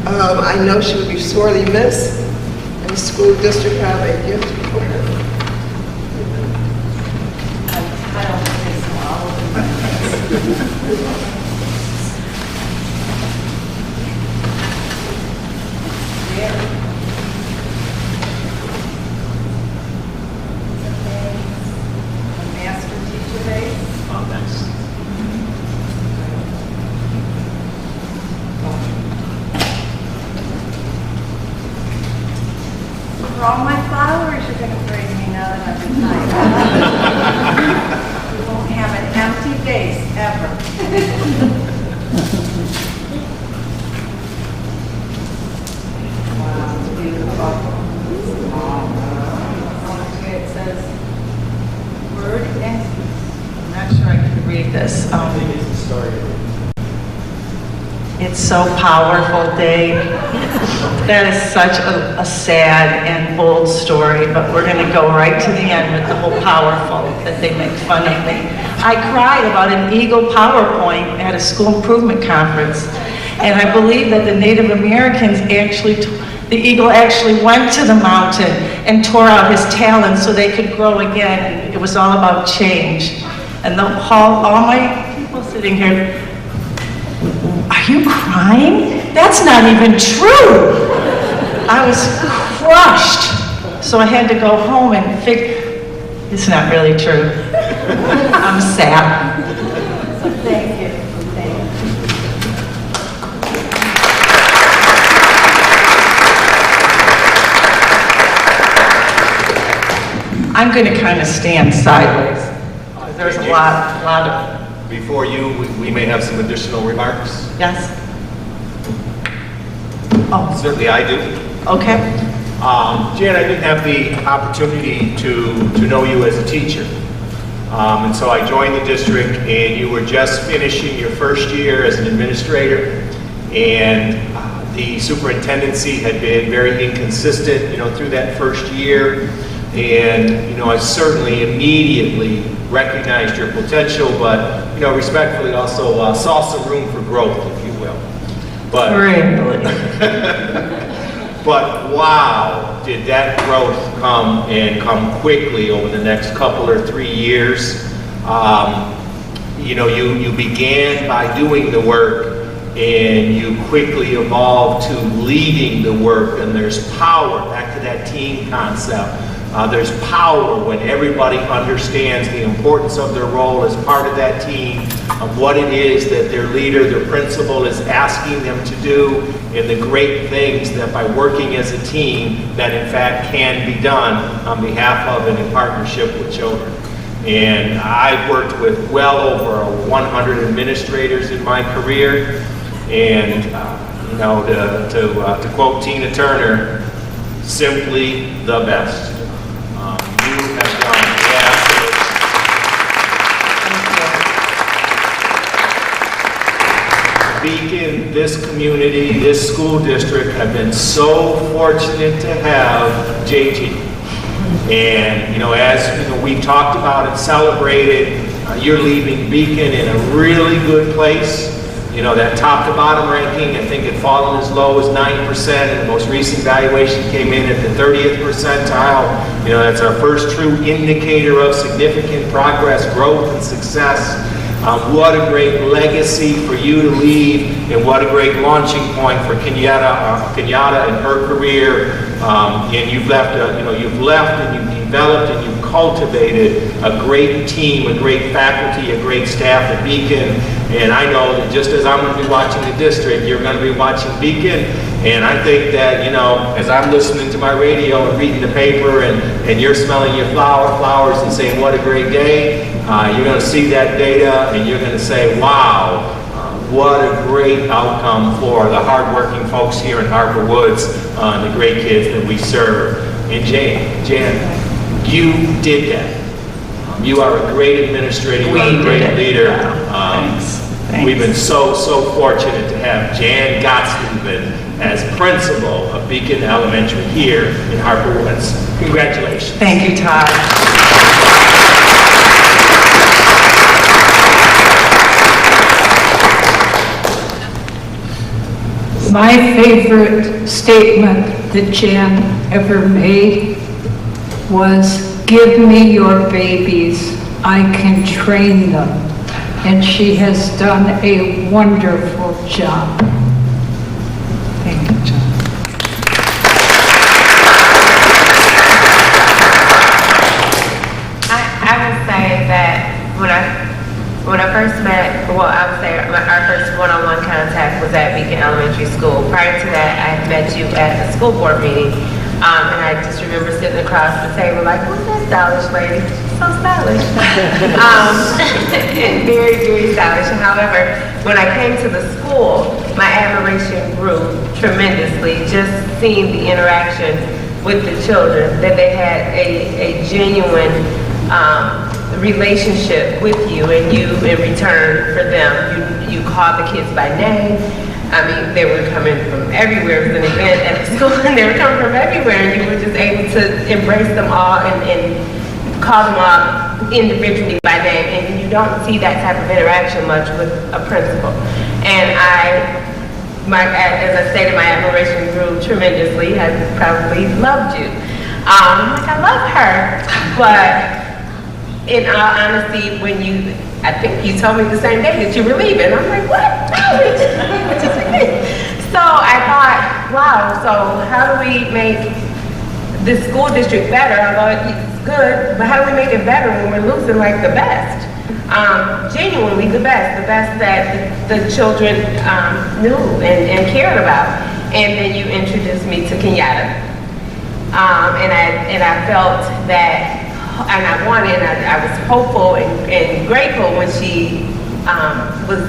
I know she will be sorely missed, and the school district have a gift for her. I don't think so. Master Teacher Day. Oh, thanks. For all my flowers, read this. It's so powerful, Dave. That is such a sad and bold story, but we're going to go right to the end with the whole powerful, that they make fun of me. I cried about an Eagle PowerPoint at a school improvement conference, and I believe that the Native Americans the eagle actually went to the mountain and tore out his talons so they could grow again. It was all about change. And all my people sitting here, are you crying? That's not even true. I was crushed. So I had to go home and figure, it's not really true. I'm sad. Thank you. I'm going to kind of stand sideways. There's a lot of... Before you, we may have some additional remarks. Yes? Oh. Certainly I do. Okay. Jan, I didn't have the opportunity to know you as a teacher. And so I joined the district, and you were just finishing your first year as an administrator, and the superintendency had been very inconsistent, through that first year. And, I certainly immediately recognized your potential, but, respectfully also saw some room for growth, if you will. But, really? But wow, did that growth come quickly over the next couple or 3 years. You began by doing the work, and you quickly evolved to leading the work, and there's power, back to that team concept. There's power when everybody understands the importance of their role as part of that team, of what it is that their leader, their principal is asking them to do, and the great things that by working as a team that in fact can be done on behalf of and in partnership with children. And I've worked with well over 100 administrators in my career, and to quote Tina Turner, simply the best. You have done the absolute. Beacon, this community, this school district have been so fortunate to have JT. And, as we've talked about and celebrated, you're leaving Beacon in a really good place. That top to bottom ranking, I think, had fallen as low as 9%, and the most recent valuation came in at the 30th percentile. That's our first true indicator of significant progress, growth, and success. What a great legacy for you to leave, and what a great launching point for Kenyatta and her career. And you've left and you've developed and you've cultivated a great team, a great faculty, a great staff at Beacon. And I know that just as I'm going to be watching the district, you're going to be watching Beacon. And I think that, as I'm listening to my radio and reading the paper, and you're smelling your flowers and saying, what a great day, you're going to see that data and you're going to say, wow, what a great outcome for the hardworking folks here in Harper Woods, and the great kids that we serve. And Jan, you did that. You are a great administrator, you are a great leader. Thanks. We've been so fortunate to have Jan Gottlieb as principal of Beacon Elementary here in Harper Woods. Congratulations. Thank you, Todd. My favorite statement that Jan ever made was, "Give me your babies, I can train them." And she has done a wonderful job. Thank you, John. I would say that when I first met, I would say our first one-on-one contact was at Beacon Elementary School. Prior to that, I had met you at a school board meeting, and I just remember sitting across the table like, who's that stylish lady? She's so stylish. And very, very stylish. However, when I came to the school, my admiration grew tremendously, just seeing the interaction with the children, that they had a genuine relationship with you, and you in return for them. You called the kids by name. I mean, they were coming from everywhere. It was an event at the school, and they were coming from everywhere, and you were just able to embrace them all and call them all individually by name, and you don't see that type of interaction much with a principal. And as I stated, my admiration grew tremendously. I probably loved you. I'm like, I love her. But in all honesty, I think you told me the same day that you were leaving. I'm like, what? No. So I thought, wow, so how do we make the school district better? Although it's good, but how do we make it better when we're losing like the best? Genuinely the best that the children knew and cared about. And then you introduced me to Kenyatta. And I felt that, and I was hopeful and grateful when she was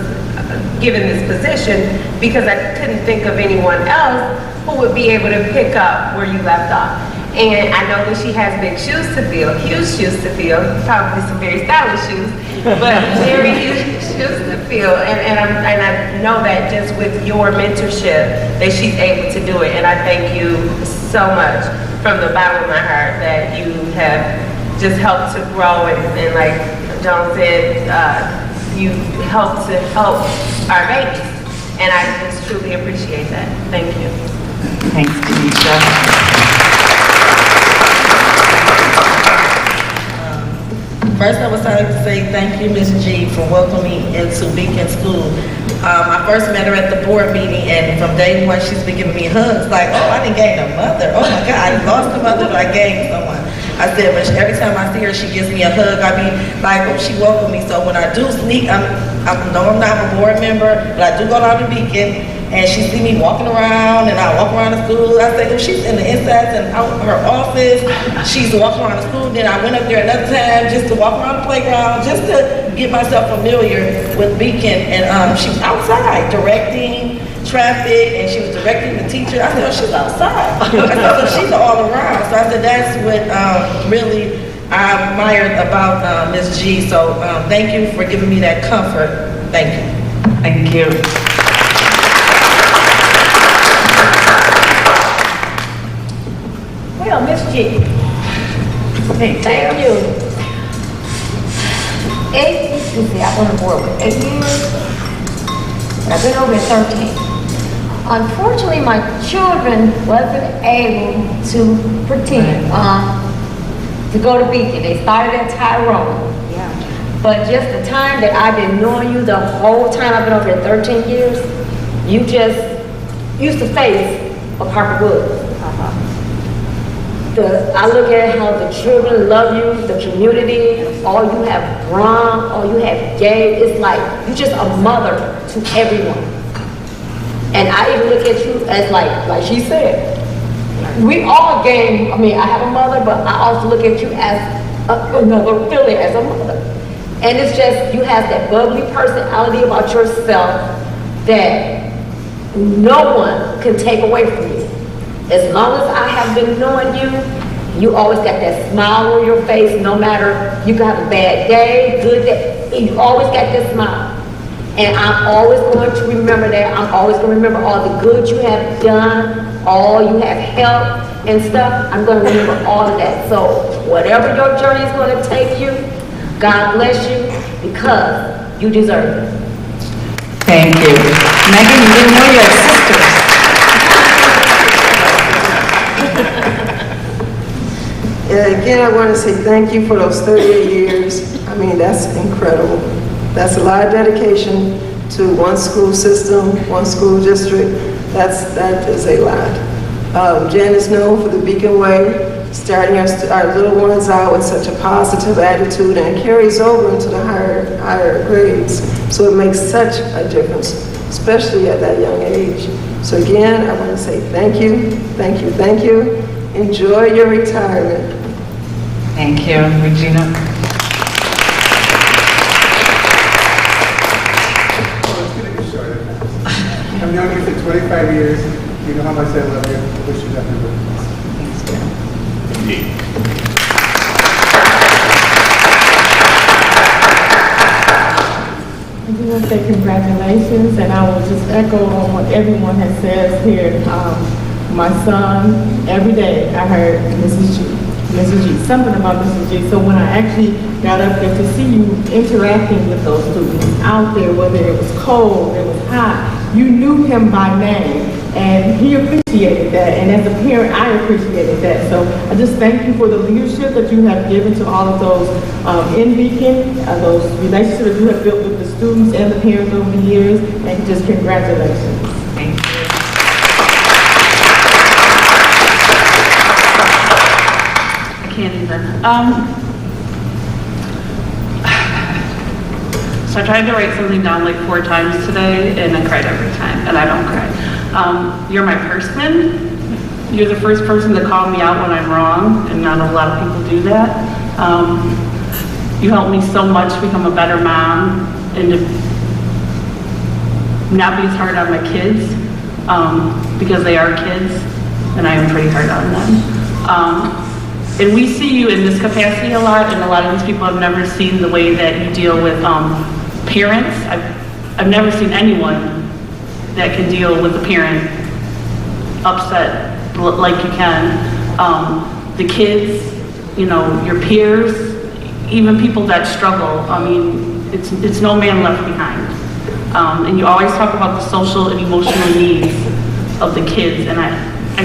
given this position, because I couldn't think of anyone else who would be able to pick up where you left off. And I know that she has big shoes to fill, huge shoes to fill, probably some very stylish shoes, but very huge shoes to fill. And I know that just with your mentorship that she's able to do it. And I thank you so much from the bottom of my heart that you have just helped to grow, and like Joan said, you helped to help our babies. And I just truly appreciate that. Thank you. Thanks, Tanisha. First, I would like to say thank you, Ms. G, for welcoming me into Beacon School. I first met her at the board meeting, and from day one, she's been giving me hugs, like, oh, I didn't gain a mother. Oh my God, I lost a mother, but I gained someone. I said, but every time I see her, she gives me a hug. I be like, oh, she welcomed me. So when I do sneak, I know I'm not a board member, but I do go down to Beacon, and she see me walking around, and I walk around the school. I say, oh, she's in the insides and out her office. She's walking around the school. Then I went up there another time just to walk around the playground, just to get myself familiar with Beacon. And she was outside directing traffic, and she was directing the teacher. I said, oh, she's outside. I said, so she's all around. So I said, that's what really I admired about Ms. G. So thank you for giving me that comfort. Thank you. Thank you. Well, Ms. G. Hey, Thank you. I've been on the board with 8 years. I've been over at 13. Unfortunately, my children wasn't able to pretend to go to Beacon. They started at Tyrone. But just the time that I've been knowing you, the whole time I've been over here 13 years, you just used to face of Harper Woods. I look at how the children love you, the community, all you have brown, all you have gay. It's like you're just a mother to everyone. And I even look at you as like she said, we all gain. I mean, I have a mother, but I also look at you as another feeling as a mother. And it's just, you have that bubbly personality about yourself that no one can take away from you. As long as I have been knowing you, you always got that smile on your face, no matter, you can have a bad day, good day, you always got that smile. And I'm always going to remember that. I'm always going to remember all the good you have done, all you have helped and stuff. I'm going to remember all of that. So whatever your journey is going to take you, God bless you, because you deserve it. Thank you. Megan, you didn't know you had sisters. And again, I want to say thank you for those 38 years. I mean, that's incredible. That's a lot of dedication to one school system, one school district. That is a lot. Jan is known for the Beacon Way, starting our little ones out with such a positive attitude, and it carries over into the higher grades. So it makes such a difference, especially at that young age. So again, I want to say thank you, thank you, thank you. Enjoy your retirement. Thank you, Regina. I've known you for 25 years. You know how much I love you. I wish you nothing but the best. Thanks, Dad. Indeed. just want to say congratulations, and I will just echo on what everyone has said here. My son, every day I heard Mrs. G, something about Mrs. G. So when I actually got up there to see you interacting with those students out there, whether it was cold, it was hot, you knew him by name, and he appreciated that, and as a parent, I appreciated that. So I just thank you for the leadership that you have given to all of those in Beacon, those relationships that you have built with the students and the parents over the years, and just congratulations. Thank you. I can't even. So I tried to write something down like 4 times today, and I cried every time, and I don't cry. You're my person. You're the first person to call me out when I'm wrong, and not a lot of people do that. You helped me so much become a better mom, and to not be as hard on my kids, because they are kids, and I am pretty hard on them. And we see you in this capacity a lot, and a lot of these people have never seen the way that you deal with parents. I've never seen anyone that can deal with a parent upset like you can. The kids, you know, your peers, even people that struggle. I mean, it's no man left behind. And you always talk about the social and emotional needs of the kids, and I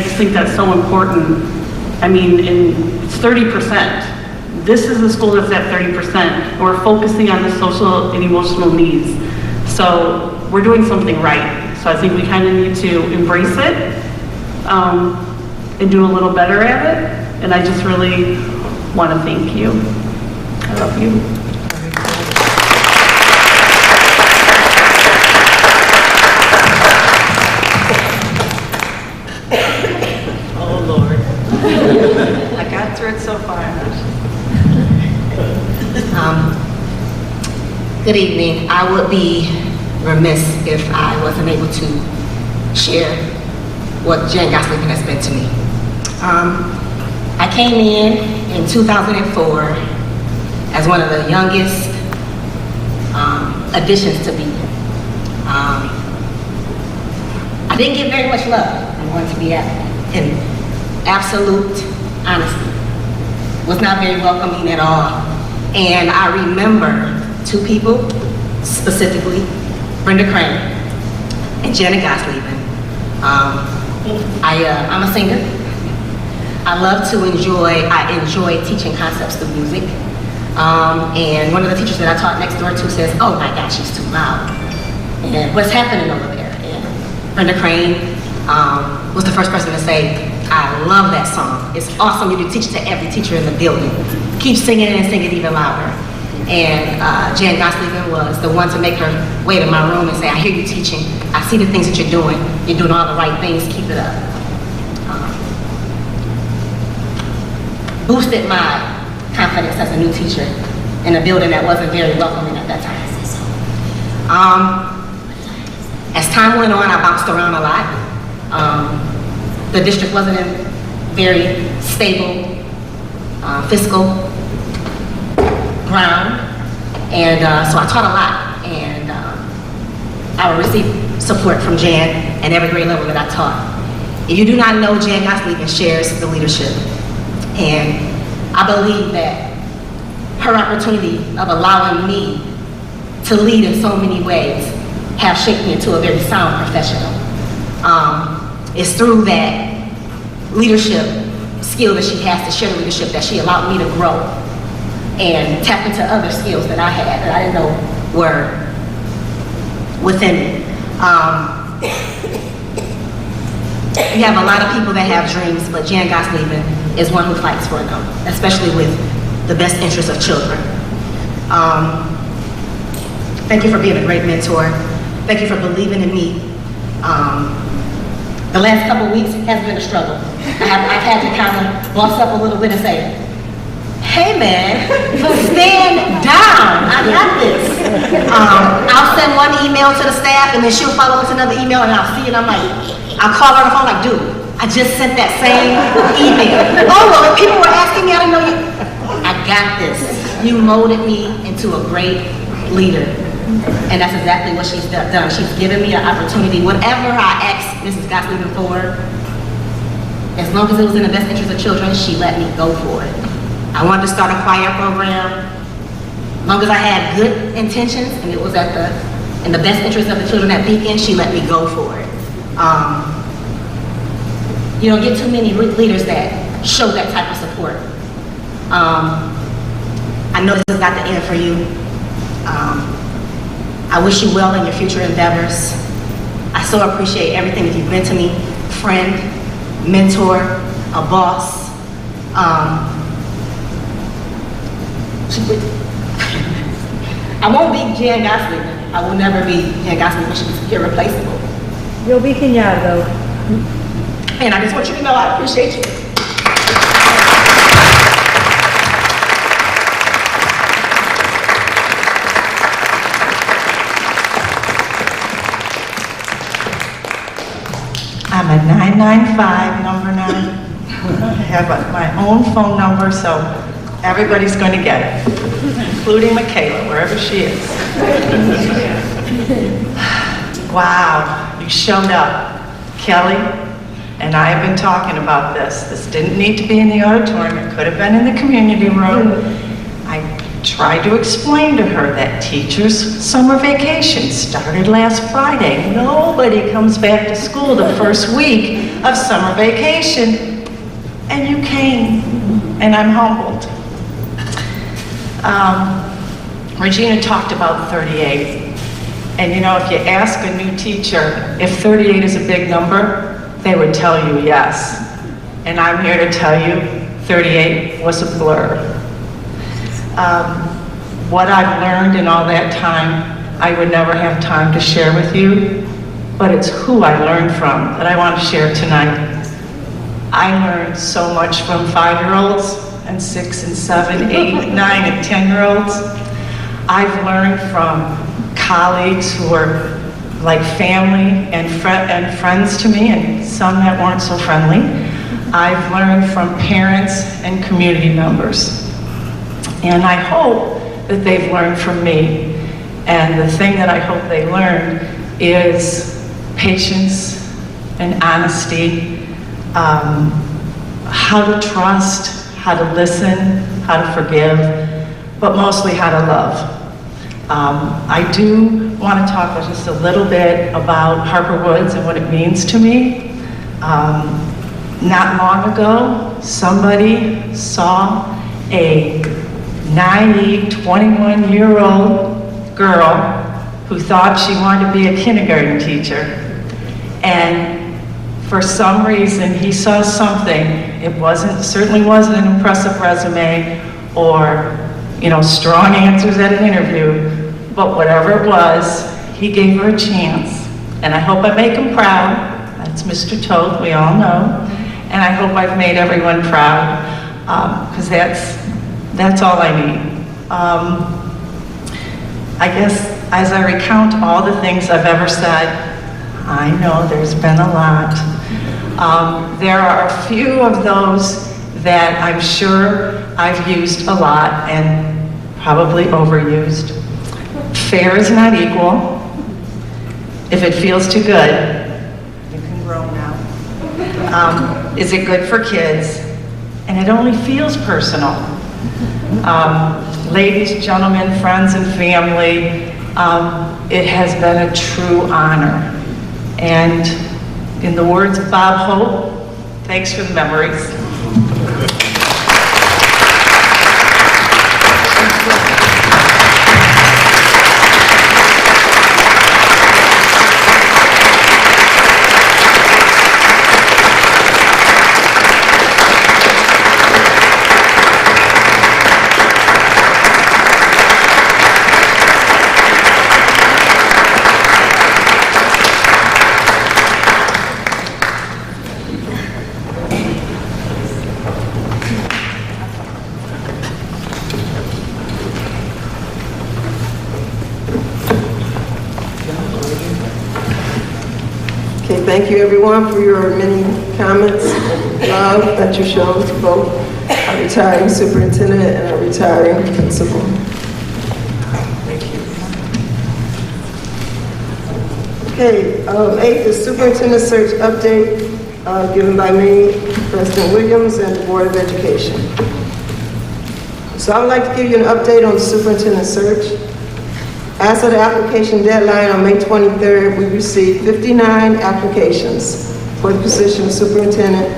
just think that's so important. I mean, it's 30%. This is the school that's at 30%, and we're focusing on the social and emotional needs. So we're doing something right. So I think we kind of need to embrace it and do a little better at it. And I just really want to thank you. I love you. Oh, Lord. I got through it so far. Good evening. I would be remiss if I wasn't able to share what Jan Gosling has meant to me. I came in 2004 as one of the youngest additions to Beacon. I didn't get very much love, I'm going to be in absolute honesty. Was not very welcoming at all. And I remember 2 people specifically, Brenda Crane and Janet Gosleben. I'm a singer. I enjoy teaching concepts through music. And one of the teachers that I taught next door to says, oh my gosh, she's too loud. And what's happening over there? And Brenda Crane was the first person to say, I love that song. It's awesome. You can teach it to every teacher in the building. Keep singing it and sing it even louder. And Jan Gosleben was the one to make her way to my room and say, I hear you teaching. I see the things that you're doing. You're doing all the right things. Keep it up. Boosted my confidence as a new teacher in a building that wasn't very welcoming at that time. As time went on, I bounced around a lot. The district wasn't in very stable fiscal ground, and so I taught a lot, and I would receive support from Jan at every grade level that I taught. If you do not know, Jan Gosleben shares the leadership, and I believe that her opportunity of allowing me to lead in so many ways have shaped me into a very sound professional. It's through that leadership skill that she has to share the leadership that she allowed me to grow and tap into other skills that I had that I didn't know were within me. We have a lot of people that have dreams, but Jan Gosleben is one who fights for them, especially with the best interests of children. Thank you for being a great mentor. Thank you for believing in me. The last couple of weeks has been a struggle. I've had to kind of boss up a little bit and say, hey man, stand down, I got this. I'll send one email to the staff and then she'll follow with another email and I'll see it and I'm like, I'll call her on the phone like, dude, I just sent that same email. Oh, well, people were asking me, I didn't know you. I got this. You molded me into a great leader. And that's exactly what she's done. She's given me an opportunity, whatever I asked Mrs. Gottlieb for, as long as it was in the best interest of children, she let me go for it. I wanted to start a choir program. As long as I had good intentions and it was in the best interest of the children at Beacon, she let me go for it. You don't get too many leaders that show that type of support. I know this is not the end for you. I wish you well in your future endeavors. I so appreciate everything that you've been to me, friend, mentor, a boss. I won't be Jan Gottlieb. I will never be Jan Gottlieb, but she's irreplaceable. You'll be Kenyatta though. And I just want you to know I appreciate you. I'm a 995, number 9. I have my own phone number, so everybody's going to get it, including Michaela, wherever she is. Wow, you showed up. Kelly and I have been talking about this. This didn't need to be in the auditorium. It could have been in the community room. I tried to explain to her that teachers' summer vacation started last Friday. Nobody comes back to school the first week of summer vacation. And you came, and I'm humbled. Regina talked about 38. And you know, if you ask a new teacher if 38 is a big number, they would tell you yes. And I'm here to tell you 38 was a blur. What I've learned in all that time, I would never have time to share with you, but it's who I learned from that I want to share tonight. I learned so much from 5-year-olds and 6 and 7, 8, 9, and 10-year-olds. I've learned from colleagues who are like family and friends to me, and some that weren't so friendly. I've learned from parents and community members. And I hope that they've learned from me. And the thing that I hope they learn is patience and honesty, how to trust, how to listen, how to forgive, but mostly how to love. I do want to talk just a little bit about Harper Woods and what it means to me. Not long ago, somebody saw a naive 21-year-old girl who thought she wanted to be a kindergarten teacher. And for some reason, he saw something. It certainly wasn't an impressive resume or, you know, strong answers at an interview, but whatever it was, he gave her a chance. And I hope I make him proud. That's Mr. Toth, we all know. And I hope I've made everyone proud, because that's all I need. I guess as I recount all the things I've ever said, I know there's been a lot. There are a few of those that I'm sure I've used a lot and probably overused. Fair is not equal. If it feels too good, you can grow now. Is it good for kids? And it only feels personal. Ladies, gentlemen, friends, and family, it has been a true honor. And in the words of Bob Hope, thanks for the memories. Okay, thank you everyone for your many comments and love that you showed to both our retiring superintendent and our retiring principal. Thank you. Okay, 8 is superintendent search update given by me, President Williams, and the Board of Education. So I would like to give you an update on the superintendent search. As of the application deadline on May 23rd, we received 59 applications for the position of superintendent,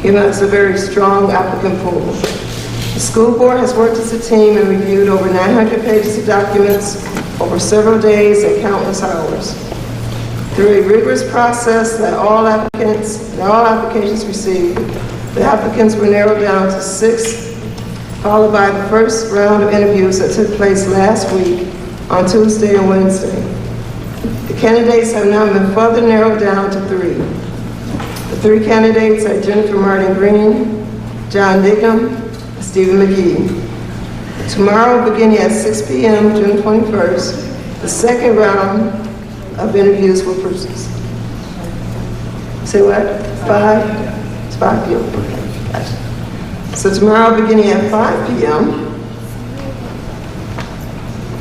giving us a very strong applicant pool. The school board has worked as a team and reviewed over 900 pages of documents over several days and countless hours. Through a rigorous process that all applications received, the applicants were narrowed down to 6, followed by the first round of interviews that took place last week on Tuesday and Wednesday. The candidates have now been further narrowed down to 3. The 3 candidates are Jennifer Martin Green, John Dignam, and Stephen McGee. Tomorrow, beginning at 6 p.m., June 21st, the second round of interviews will proceed. Say what? 5? It's 5 p.m. Okay. So tomorrow, beginning at 5 p.m.,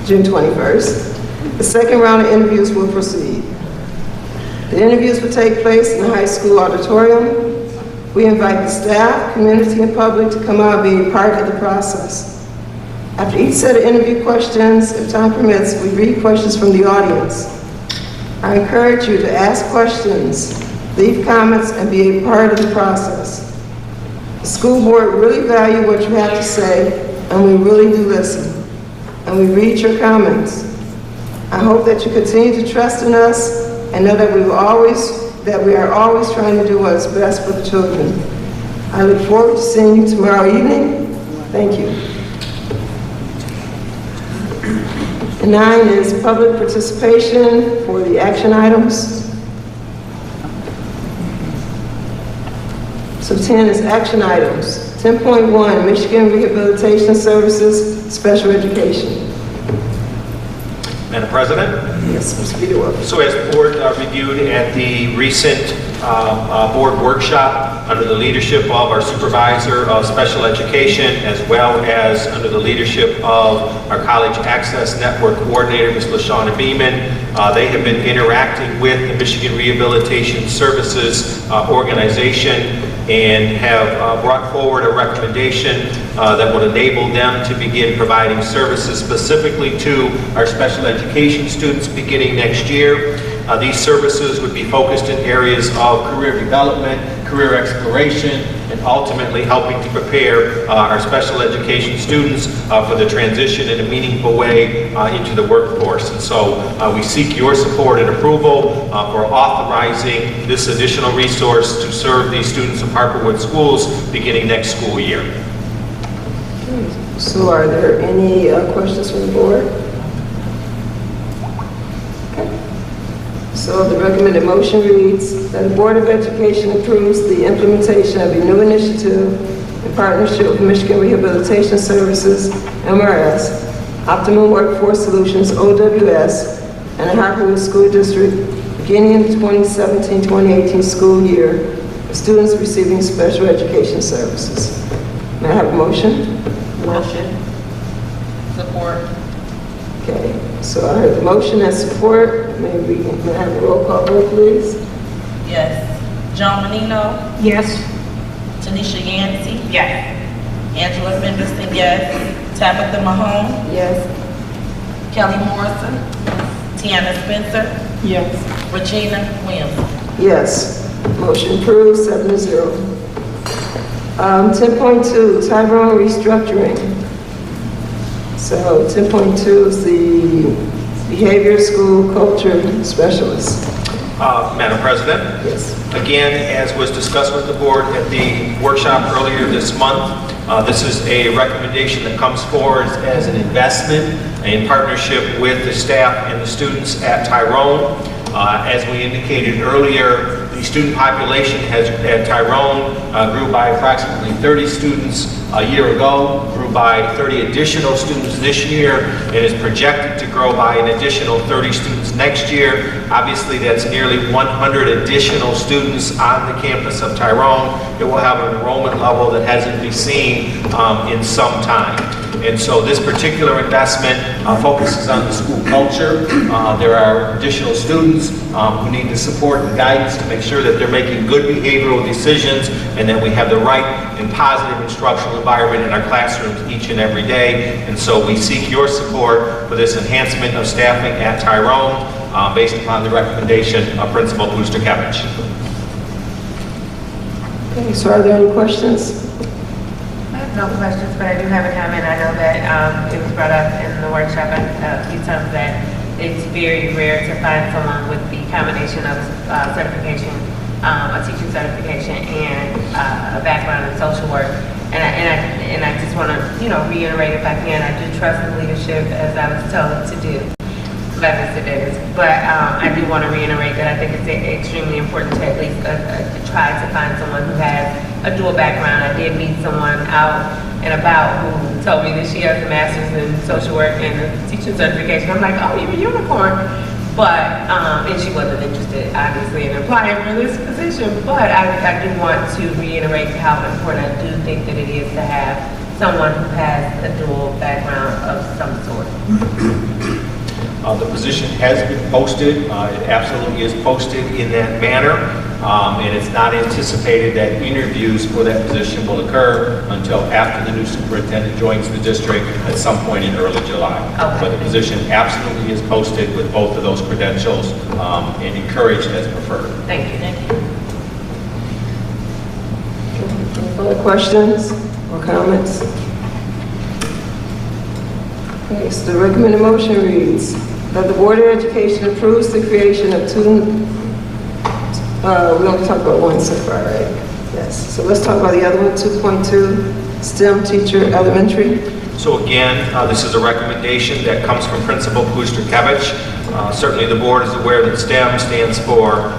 June 21st, the second round of interviews will proceed. The interviews will take place in the high school auditorium. We invite the staff, community, and public to come out and be a part of the process. After each set of interview questions, if time permits, we read questions from the audience. I encourage you to ask questions, leave comments, and be a part of the process. The school board really value what you have to say, and we really do listen. And we read your comments. I hope that you continue to trust in us and know that we are always trying to do what's best for the children. I look forward to seeing you tomorrow evening. Thank you. And 9 is public participation for the action items. So 10 is action items. 10.1, Michigan Rehabilitation Services, Special Education. Madam President? Yes, Mr. Biederwald. So as the board reviewed at the recent board workshop under the leadership of our supervisor of special education, as well as under the leadership of our College Access Network coordinator, Ms. LaShawna Beeman, they have been interacting with the Michigan Rehabilitation Services organization and have brought forward a recommendation that would enable them to begin providing services specifically to our special education students beginning next year. These services would be focused in areas of career development, career exploration, and ultimately helping to prepare our special education students for the transition in a meaningful way into the workforce. And so we seek your support and approval for authorizing this additional resource to serve these students of Harperwood schools beginning next school year. So are there any questions from the board? So the recommended motion reads that the Board of Education approves the implementation of a new initiative in partnership with Michigan Rehabilitation Services, MRS, Optimum Workforce Solutions, OWS, and the Harperwood School District beginning in the 2017-2018 school year for students receiving special education services. May I have a motion? Motion. Support. Okay, so I heard the motion and support. May I have a roll call vote, please? Yes. John Menino. Yes. Tanisha Yancey. Yes. Angela Fenderson, yes. Tabitha Mahone. Yes. Kelly Morrison. Tiana Spencer. Yes. Regina Williams. Yes. Motion approved, 7-0. 10.2, Tyrone restructuring. So 10.2 is the behavior school culture specialist. Madam President? Yes. Again, as was discussed with the board at the workshop earlier this month, this is a recommendation that comes forward as an investment in partnership with the staff and the students at Tyrone. As we indicated earlier, the student population at Tyrone grew by approximately 30 students a year ago, grew by 30 additional students this year, and is projected to grow by an additional 30 students next year. Obviously, that's nearly 100 additional students on the campus of Tyrone. It will have an enrollment level that hasn't been seen in some time. And so this particular investment focuses on the school culture. There are additional students who need the support and guidance to make sure that they're making good behavioral decisions and that we have the right and positive instructional environment in our classrooms each and every day. And so we seek your support for this enhancement of staffing at Tyrone based upon the recommendation of Principal Pusterkevich. Okay, so are there any questions? I have no questions, but I do have a comment. I know that it was brought up in the workshop a few times that it's very rare to find someone with the combination of certification, a teaching certification, and a background in social work. And I just want to, reiterate if I can, I do trust the leadership as I was told to do by Mr. Davis. But I do want to reiterate that I think it's extremely important to at least try to find someone who has a dual background. I did meet someone out and about who told me that she has a master's in social work and a teaching certification. I'm like, oh, you're a unicorn. But, and she wasn't interested, obviously, in applying for this position. But I do want to reiterate how important I do think that it is to have someone who has a dual background of some sort. The position has been posted. It absolutely is posted in that manner. And it's not anticipated that interviews for that position will occur until after the new superintendent joins the district at some point in early July. Okay. But the position absolutely is posted with both of those credentials and encouraged as preferred. Thank you. Thank you. Any further questions or comments? Okay, so the recommended motion reads that the Board of Education approves the creation of two, we only talked about one so far, right? Yes, so let's talk about the other one, 2.2, STEM teacher elementary. So again, this is a recommendation that comes from Principal Pusterkevich. Certainly the board is aware that STEM stands for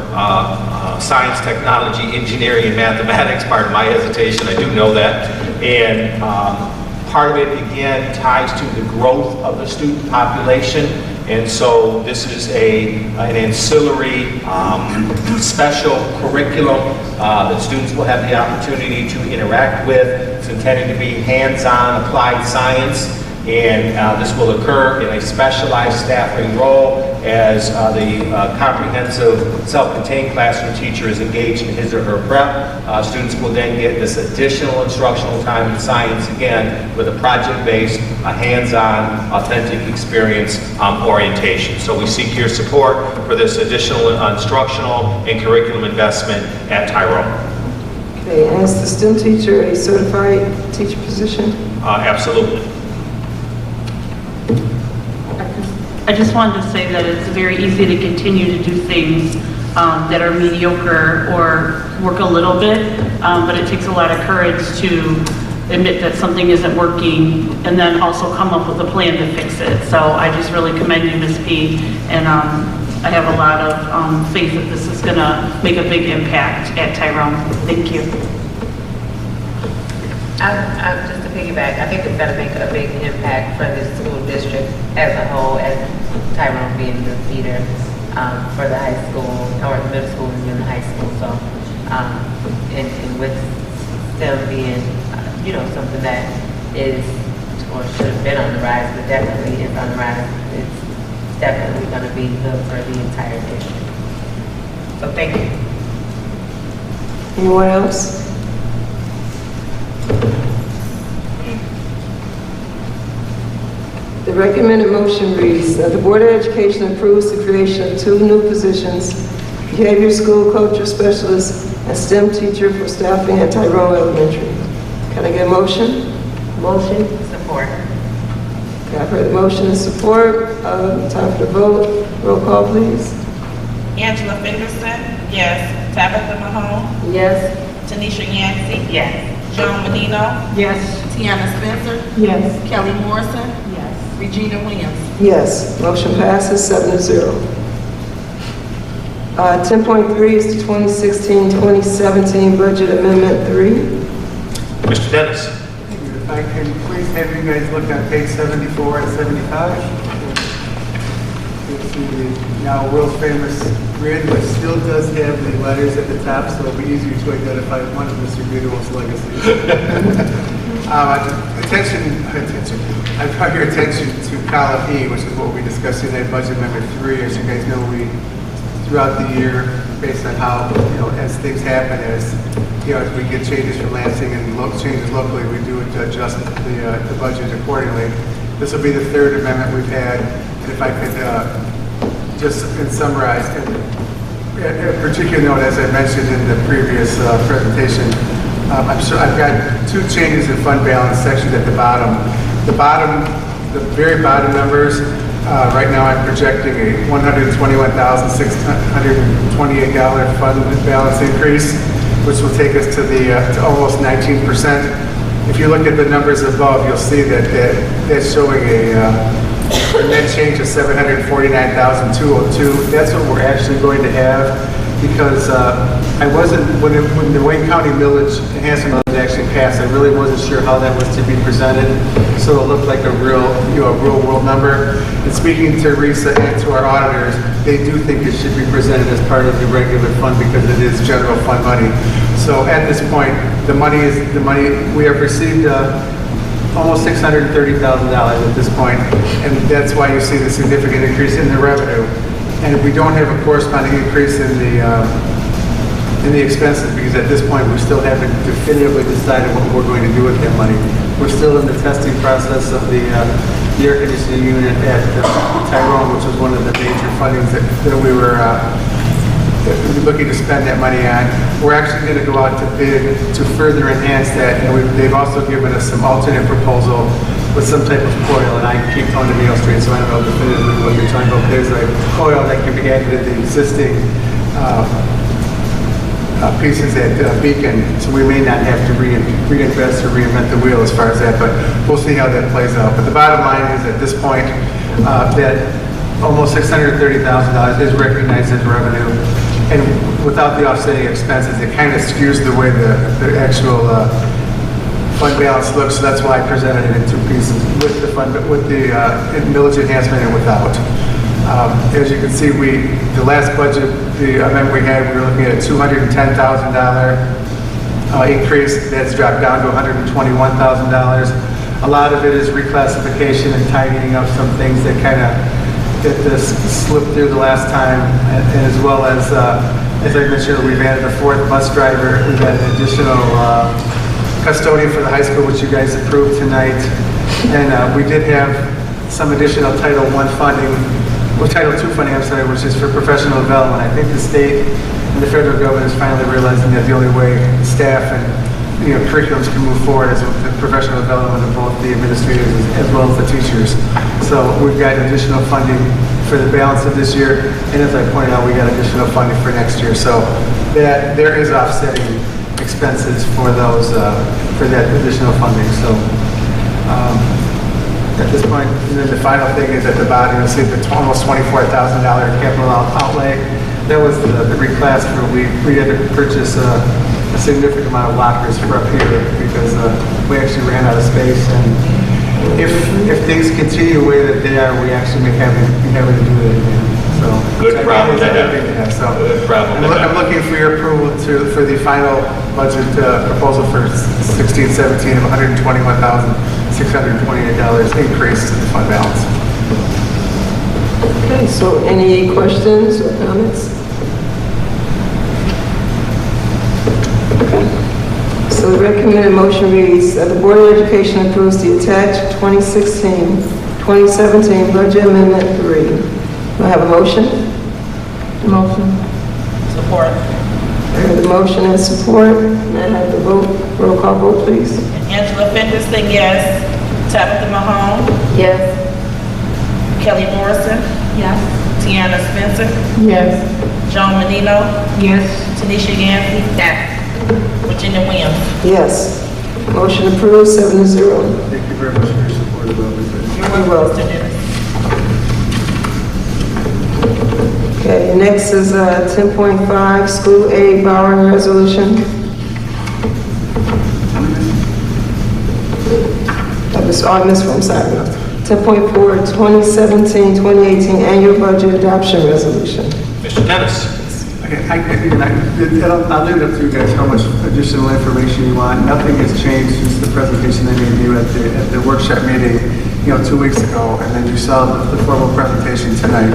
science, technology, engineering, and mathematics. Part of my hesitation, I do know that. And part of it, again, ties to the growth of the student population. And so this is an ancillary special curriculum that students will have the opportunity to interact with. It's intended to be hands-on applied science. And this will occur in a specialized staffing role as the comprehensive self-contained classroom teacher is engaged in his or her prep. Students will then get this additional instructional time in science, again, with a project-based, hands-on, authentic experience orientation. So we seek your support for this additional instructional and curriculum investment at Tyrone. Okay, and is the STEM teacher a certified teacher position? Absolutely. I just wanted to say that it's very easy to continue to do things that are mediocre or work a little bit, but it takes a lot of courage to admit that something isn't working and then also come up with a plan to fix it. So I just really commend you, Ms. P, and I have a lot of faith that this is going to make a big impact at Tyrone. Thank you. Just to piggyback, I think it's going to make a big impact for the school district as a whole, as Tyrone being the leader for the high school, or the middle school and then the high school. So, and with STEM being, something that is, or should have been on the rise, but definitely is on the rise, it's definitely going to be good for the entire district. So thank you. Anyone else? The recommended motion reads that the Board of Education approves the creation of two new positions, behavior school culture specialist and STEM teacher for staffing at Tyrone Elementary. Can I get a motion? Motion. Support. Okay, I've heard the motion and support. Time for the vote. Roll call, please. Angela Fenderson? Yes. Tabitha Mahone? Yes. Tanisha Yancey? Yes. Joan Menino? Yes. Tiana Spencer? Yes. Kelly Morrison? Yes. Regina Williams? Yes. Motion passes 7-0. 10.3 is the 2016-2017 Budget Amendment 3. Mr. Dennis. If I can please have you guys look at page 74 and 75. You'll see the now world famous grid, which still does have the letters at the top, so it'll be easier to identify one of Mr. Goodwill's legacies. I brought your attention to column E, which is what we discussed today, budget amendment 3. As you guys know, we, throughout the year, based on how, as things happen, as we get changes from Lansing and changes locally, we do adjust the budget accordingly. This will be the third amendment we've had. And if I could just summarize, and a particular note, as I mentioned in the previous presentation, I've got two changes in fund balance sections at the bottom. The very bottom numbers, right now I'm projecting a $121,628 fund balance increase, which will take us to almost 19%. If you look at the numbers above, you'll see that that's showing a net change of $749,202. That's what we're actually going to have, because when the Wayne County millage enhancement was actually passed, I really wasn't sure how that was to be presented. So it looked like a real world number. And speaking to Risa and to our auditors, they do think it should be presented as part of the regular fund because it is general fund money. So at this point, the money we have received almost $630,000 at this point, and that's why you see the significant increase in the revenue. And we don't have a corresponding increase in the expenses, because at this point we still haven't definitively decided what we're going to do with that money. We're still in the testing process of the air conditioning unit at Tyrone, which was one of the major fundings that we were looking to spend that money on. We're actually going to go out to bid to further enhance that, and they've also given us some alternate proposal with some type of coil, and I keep going to Mail Street, so I don't know definitively what you're talking about. There's a coil that can be added to the existing pieces at Beacon, so we may not have to reinvest or reinvent the wheel as far as that, but we'll see how that plays out. But the bottom line is, at this point, that almost $630,000 is recognized as revenue, and without the offsetting expenses, it kind of skews the way the actual fund balance looks. So that's why I presented it in two pieces, with the millage enhancement and without. As you can see, the last budget, the amendment we had, we were looking at a $210,000 increase. That's dropped down to $121,000. A lot of it is reclassification and tidying up some things that kind of slipped through the last time, and as well as I mentioned, we've added a fourth bus driver. We've added an additional custodian for the high school, which you guys approved tonight. And we did have some additional Title I funding, or Title II funding, I'm sorry, which is for professional development. I think the state and the federal government is finally realizing that the only way staff and curriculums can move forward is with the professional development of both the administrators as well as the teachers. So we've got additional funding for the balance of this year, and as I pointed out, we got additional funding for next year. So that there is offsetting expenses for those for that additional funding. So at this point, and then the final thing is at the bottom, you'll see the almost $24,000 capital outlay. That was the reclass where we had to purchase a significant amount of lockers for up here because we actually ran out of space. And if things continue the way that they are, we actually may have to do it again. So good problem to have. So good problem. I'm looking for your approval for the final budget proposal for 16-17 of $121,628 increase to the fund balance. Okay, so any questions or comments? Okay. So the recommended motion reads that the Board of Education approves the attached 2016-2017 budget amendment 3. Do I have a motion? Motion. Support. I have the motion and support. May I have the vote? Roll call vote, please. Angela Fenderson, yes. Tabitha Mahone. Yes. Kelly Morrison. Yes. Tiana Spencer. Yes. Joan Menino. Yes. Tanisha Yancey. Yes. Virginia Williams. Yes. Motion approved, 7-0. Thank you very much for your support of those. You're welcome, Mr. Dennis. Okay, next is 10.5, school aid borrowing resolution. I missed one, sorry. 10.4, 2017-2018 annual budget adoption resolution. Mr. Dennis. I I'll leave it up to you guys how much additional information you want. Nothing has changed since the presentation I gave you at the workshop meeting, 2 weeks ago, and then you saw the formal presentation tonight.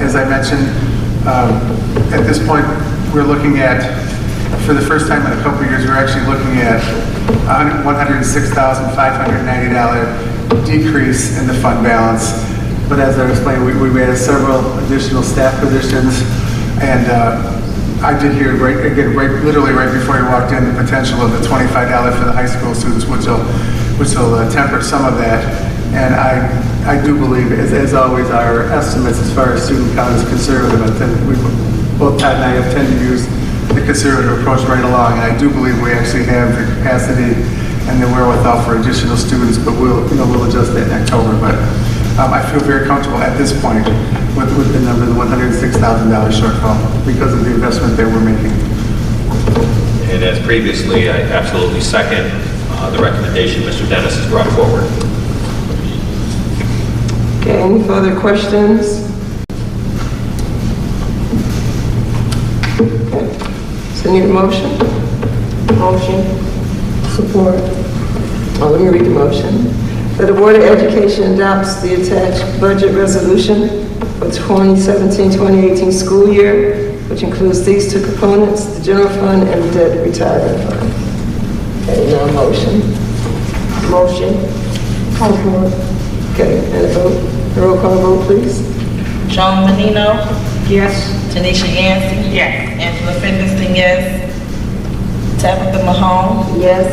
As I mentioned, at this point, we're looking at, for the first time in a couple of years, we're actually looking at $106,590 decrease in the fund balance. But as I explained, we added several additional staff positions, and I did hear literally right before you walked in, the potential of the $25 for the high school students, which will temper some of that. And I do believe, as always, our estimates as far as student count is conservative. Both Todd and I have tended to use the conservative approach right along, and I do believe we actually have the capacity and the wherewithal for additional students, but we'll adjust that in October. But I feel very comfortable at this point with the number, the $106,000 shortfall, because of the investment that we're making. And as previously, I absolutely second the recommendation Mr. Dennis has brought forward. Okay, any further questions? Okay, so need a motion? Motion. Support. Let me read the motion. That the Board of Education adopts the attached budget resolution for 2017-2018 school year, which includes these two components, the general fund and the debt retirement fund. Okay, now motion. Motion. Support. Okay, and a vote. A roll call vote, please. Joan Menino. Yes. Tanisha Yancey. Yes. Angela Fenderson, yes. Tabitha Mahone. Yes.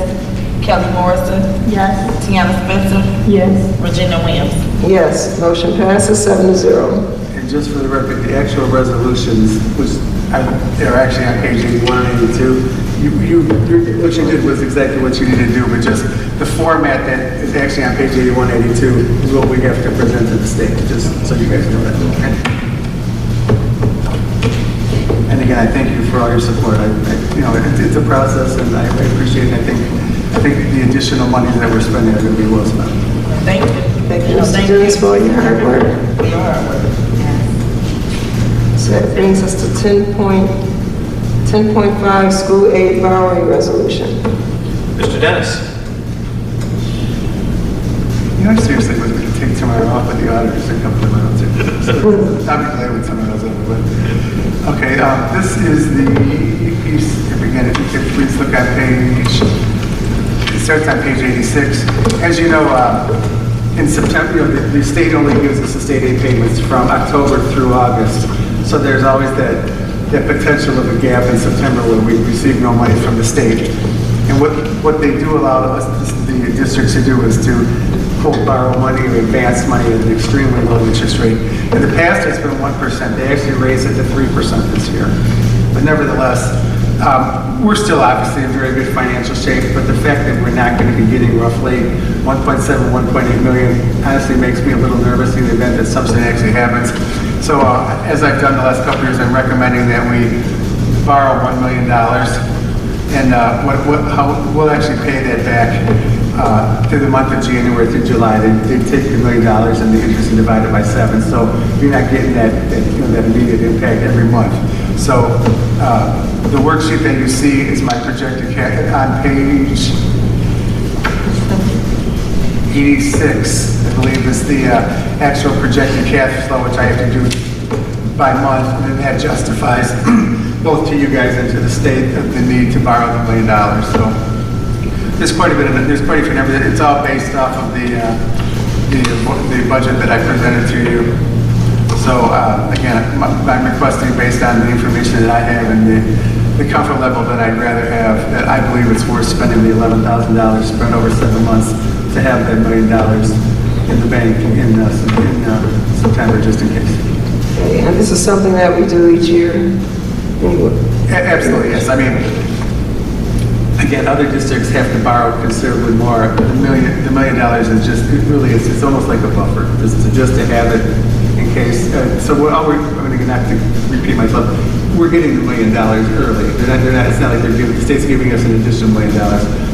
Kelly Morrison. Yes. Tiana Spencer. Yes. Regina Williams. Yes, motion passes 7-0. And just for the record, the actual resolutions, which are actually on page 81 and 82, what you did was exactly what you needed to do, but just the format that is actually on page 81 and 82 is what we have to present to the state, just so you guys know that. Okay? And again, I thank you for all your support. It's a process, and I appreciate it. I think the additional money that we're spending are going to be well spent. Thank you. Thank you, Mr. Dennis, for your hard work. So that brings us to 10.5 school aid borrowing resolution. Mr. Dennis. I seriously was going to take tomorrow off with the auditors and come to my own too. So I'll be glad when someone else over with. Okay, this is the piece, again, if you could please look at page, it starts on page 86. As you know, in September, the state only gives us the state aid payments from October through August. So there's always that potential of a gap in September where we receive no money from the state. And what they do allow us, the districts to do, is to borrow money or advance money at an extremely low interest rate. In the past, it's been 1%. They actually raised it to 3% this year. But nevertheless, we're still obviously in very good financial shape, but the fact that we're not going to be getting roughly 1.7, 1.8 million honestly makes me a little nervous in the event that something actually happens. So as I've done the last couple of years, I'm recommending that we borrow $1 million, and we'll actually pay that back through the month of January through July. They take the $1 million and the interest and divide it by 7, so you're not getting that immediate impact every month. So the worksheet that you see is my projected cash on page 86, I believe, is the actual projected cash flow, which I have to do by month, and then that justifies both to you guys and to the state of the need to borrow the $1 million. So there's quite a bit of it. There's quite a few numbers. It's all based off of the budget that I presented to you. So again, I'm requesting based on the information that I have and the comfort level that I'd rather have, that I believe it's worth spending the $11,000 spread over 7 months to have that $1 million in the bank in September, just in case. Okay, and this is something that we do each year? Absolutely, yes. I mean, again, other districts have to borrow considerably more. The $1 million is just, it's almost like a buffer, just to have it in case. So I'm going to not to repeat myself. We're getting the $1 million early. It's not like the state's giving us an additional $1 million.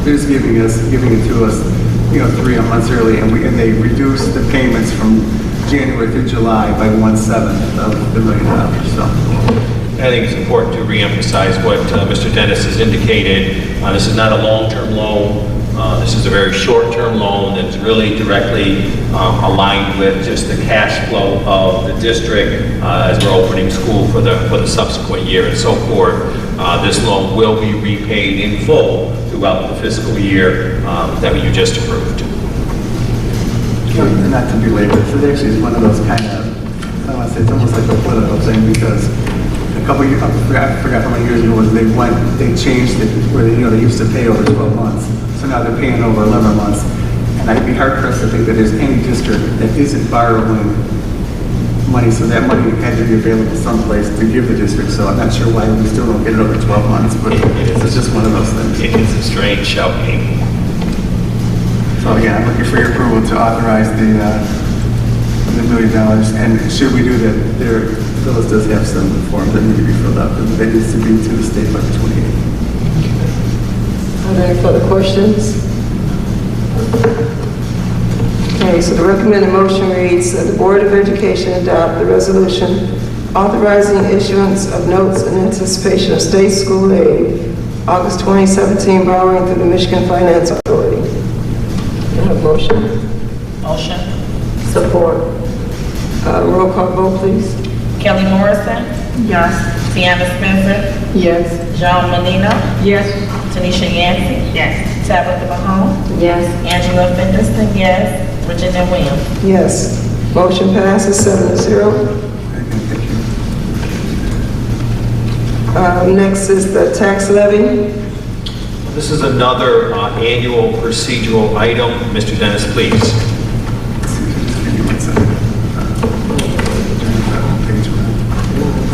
They're just giving it to us, 3 months early, and they reduce the payments from January through July by 1/7 of the $1 million. So. I think it's important to reemphasize what Mr. Dennis has indicated. This is not a long-term loan. This is a very short-term loan that's really directly aligned with just the cash flow of the district as we're opening school for the subsequent year and so forth. This loan will be repaid in full throughout the fiscal year that you just approved. Not to belabor this, it actually is one of those kind of, I don't want to say, it's almost like a political thing, because a couple years, I forgot how many years ago, they changed it, where they used to pay over 12 months. So now they're paying over 11 months. And I'd be hard pressed to think that there's any district that isn't borrowing money, so that money had to be available someplace to give the district. So I'm not sure why we still don't get it over 12 months, but it's just one of those things. It is a strange shouting. So again, I'm looking for your approval to authorize the $1 million. And should we do that, Phyllis does have some forms that need to be filled out, and that needs to be to the state by the 28th. Are there any further questions? Okay, so the recommended motion reads that the Board of Education adopt the resolution authorizing issuance of notes in anticipation of state school aid, August 2017, borrowing through the Michigan Finance Authority. Do I have a motion? Motion. Support. Roll call vote, please. Kelly Morrison. Yes. Tiana Spencer. Yes. Joan Menino. Yes. Tanisha Yancey. Yes. Tabitha Mahone. Yes. Angela Fenderson. Yes. Virginia Williams. Yes. Motion passes 7-0. Next is the tax levy. This is another annual procedural item. Mr. Dennis, please.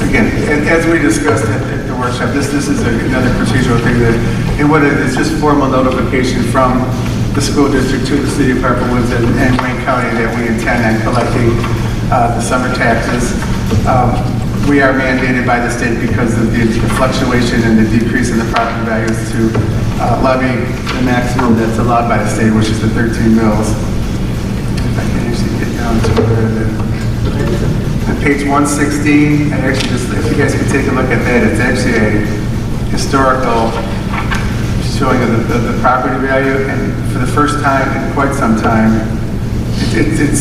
Again, as we discussed at the workshop, this is another procedural thing that, and what it is, just formal notification from the school district to the city of Harper Woods and Wayne County that we intend on collecting the summer taxes. We are mandated by the state because of the fluctuation and the decrease in the property values to levy the maximum that's allowed by the state, which is the 13 mills. If I can actually get down to where on page 116, and actually just, if you guys could take a look at that, it's actually a historical showing of the property value, and for the first time in quite some time, it's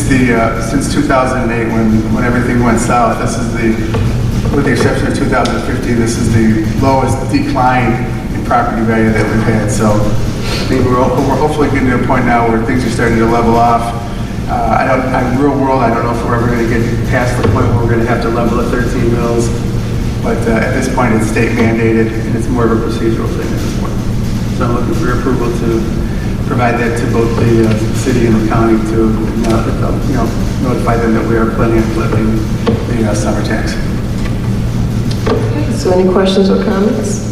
since 2008 when everything went south, this is with the exception of 2015, this is the lowest decline in property value that we've had. So I think we're hopefully getting to a point now where things are starting to level off. In real world, I don't know if we're ever going to get past the point where we're going to have to level at 13 mills, but at this point it's state mandated and it's more of a procedural thing at this point. So I'm looking for your approval to provide that to both the city and the county to notify them that we are planning on collecting the summer tax. So any questions or comments?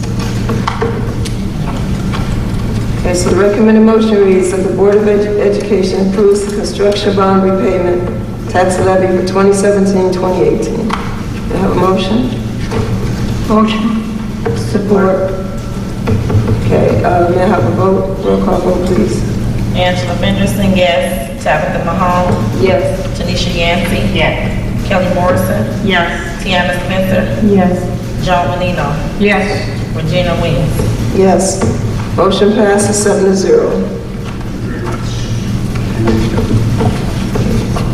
Okay, so the recommended motion reads that the Board of Education approves the construction bond repayment tax levy for 2017-2018. Do I have a motion? Motion. Support. Okay, may I have a vote? Roll call vote, please. Angela Fenderson. Yes. Tabitha Mahone. Yes. Tanisha Yancey. Yes. Kelly Morrison. Yes. Tiana Spencer. Yes. Joan Menino. Yes. Virginia Williams. Yes. Motion passes 7-0.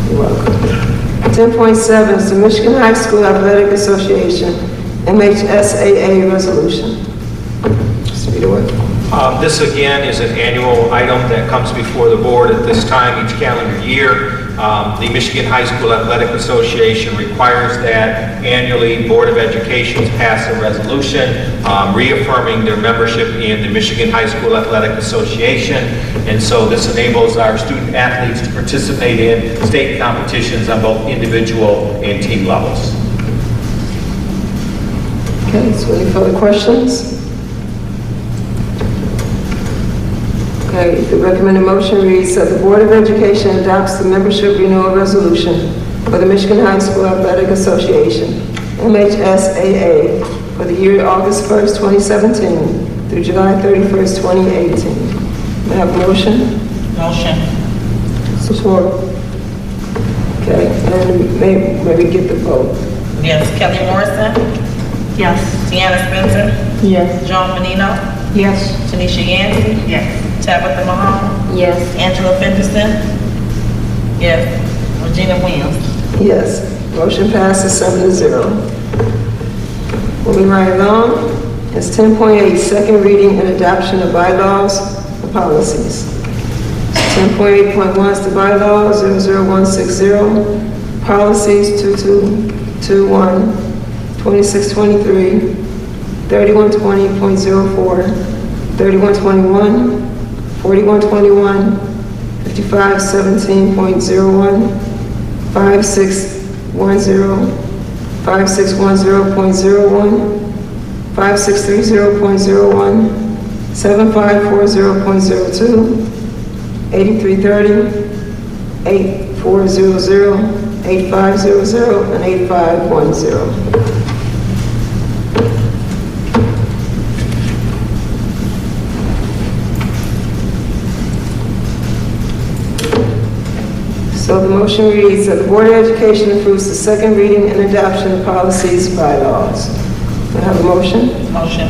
You're welcome. 10.7 is the Michigan High School Athletic Association, MHSAA resolution. Speed away. This again is an annual item that comes before the board at this time each calendar year. The Michigan High School Athletic Association requires that annually Board of Education pass a resolution reaffirming their membership in the Michigan High School Athletic Association. And so this enables our student athletes to participate in state competitions on both individual and team levels. Okay, so any further questions? Okay, the recommended motion reads that the Board of Education adopts the membership renewal resolution for the Michigan High School Athletic Association, MHSAA, for the year August 1st, 2017 through July 31st, 2018. May I have a motion? Motion. Support. Okay, and may we get the vote? Yes. Kelly Morrison. Yes. Tiana Spencer. Yes. Joan Menino. Yes. Tanisha Yancey. Yes. Tabitha Mahone. Yes. Angela Fenderson. Yes. Regina Williams. Yes. Motion passes 7-0. Moving right along, it's 10.8, second reading and adoption of bylaws and policies. 10.8.1 is the bylaws, 00160, policies 2221, 2623, 3120.04, 3121, 4121, 5517.01, 5610, 5610.01, 5630.01, 7540.02, 8330, 8400, 8500, and 8510. So the motion reads that the Board of Education approves the second reading and adoption of policies, bylaws. Do I have a motion? Motion.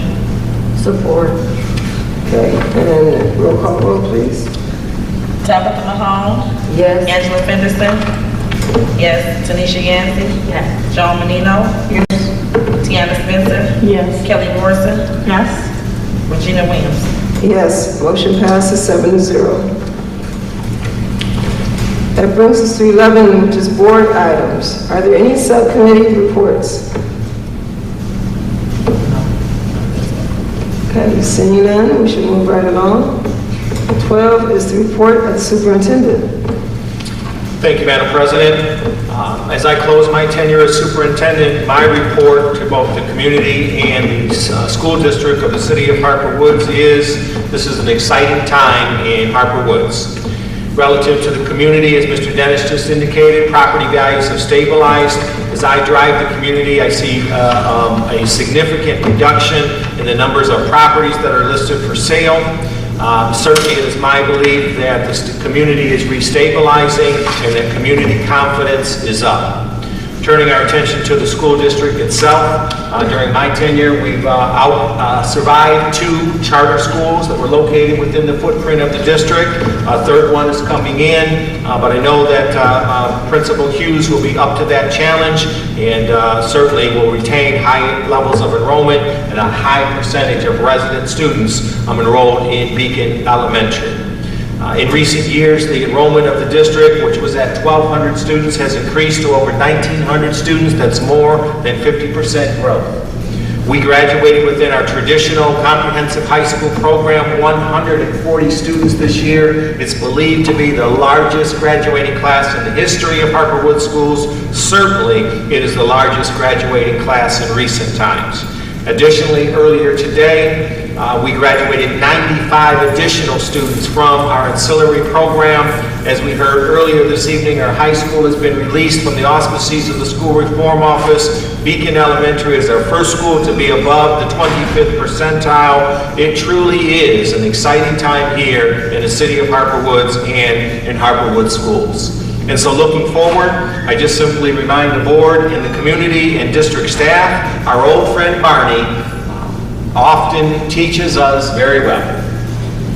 Support. Okay, and then roll call vote, please. Tabitha Mahone. Yes. Angela Fenderson. Yes. Tanisha Yancey. Yes. Joan Menino. Yes. Tiana Spencer. Yes. Kelly Morrison. Yes. Regina Williams. Yes, motion passes 7-0. That brings us to 11, which is board items. Are there any subcommittee reports? Okay, seeing none, we should move right along. 12 is the report of the superintendent. Thank you, Madam President. As I close my tenure as superintendent, my report to both the community and the school district of the city of Harper Woods is, this is an exciting time in Harper Woods. Relative to the community, as Mr. Dennis just indicated, property values have stabilized. As I drive the community, I see a significant reduction in the numbers of properties that are listed for sale. Certainly, it is my belief that this community is restabilizing and that community confidence is up. Turning our attention to the school district itself, during my tenure, we've survived 2 charter schools that were located within the footprint of the district. A third one is coming in, but I know that Principal Hughes will be up to that challenge and certainly will retain high levels of enrollment and a high percentage of resident students enrolled in Beacon Elementary. In recent years, the enrollment of the district, which was at 1,200 students, has increased to over 1,900 students. That's more than 50% growth. We graduated within our traditional comprehensive high school program, 140 students this year. It's believed to be the largest graduating class in the history of Harper Woods schools. Certainly, it is the largest graduating class in recent times. Additionally, earlier today, we graduated 95 additional students from our ancillary program. As we heard earlier this evening, our high school has been released from the auspices of the School Reform Office. Beacon Elementary is our first school to be above the 25th percentile. It truly is an exciting time here in the city of Harper Woods and in Harper Woods schools. And so looking forward, I just simply remind the board and the community and district staff, our old friend Barney often teaches us very well.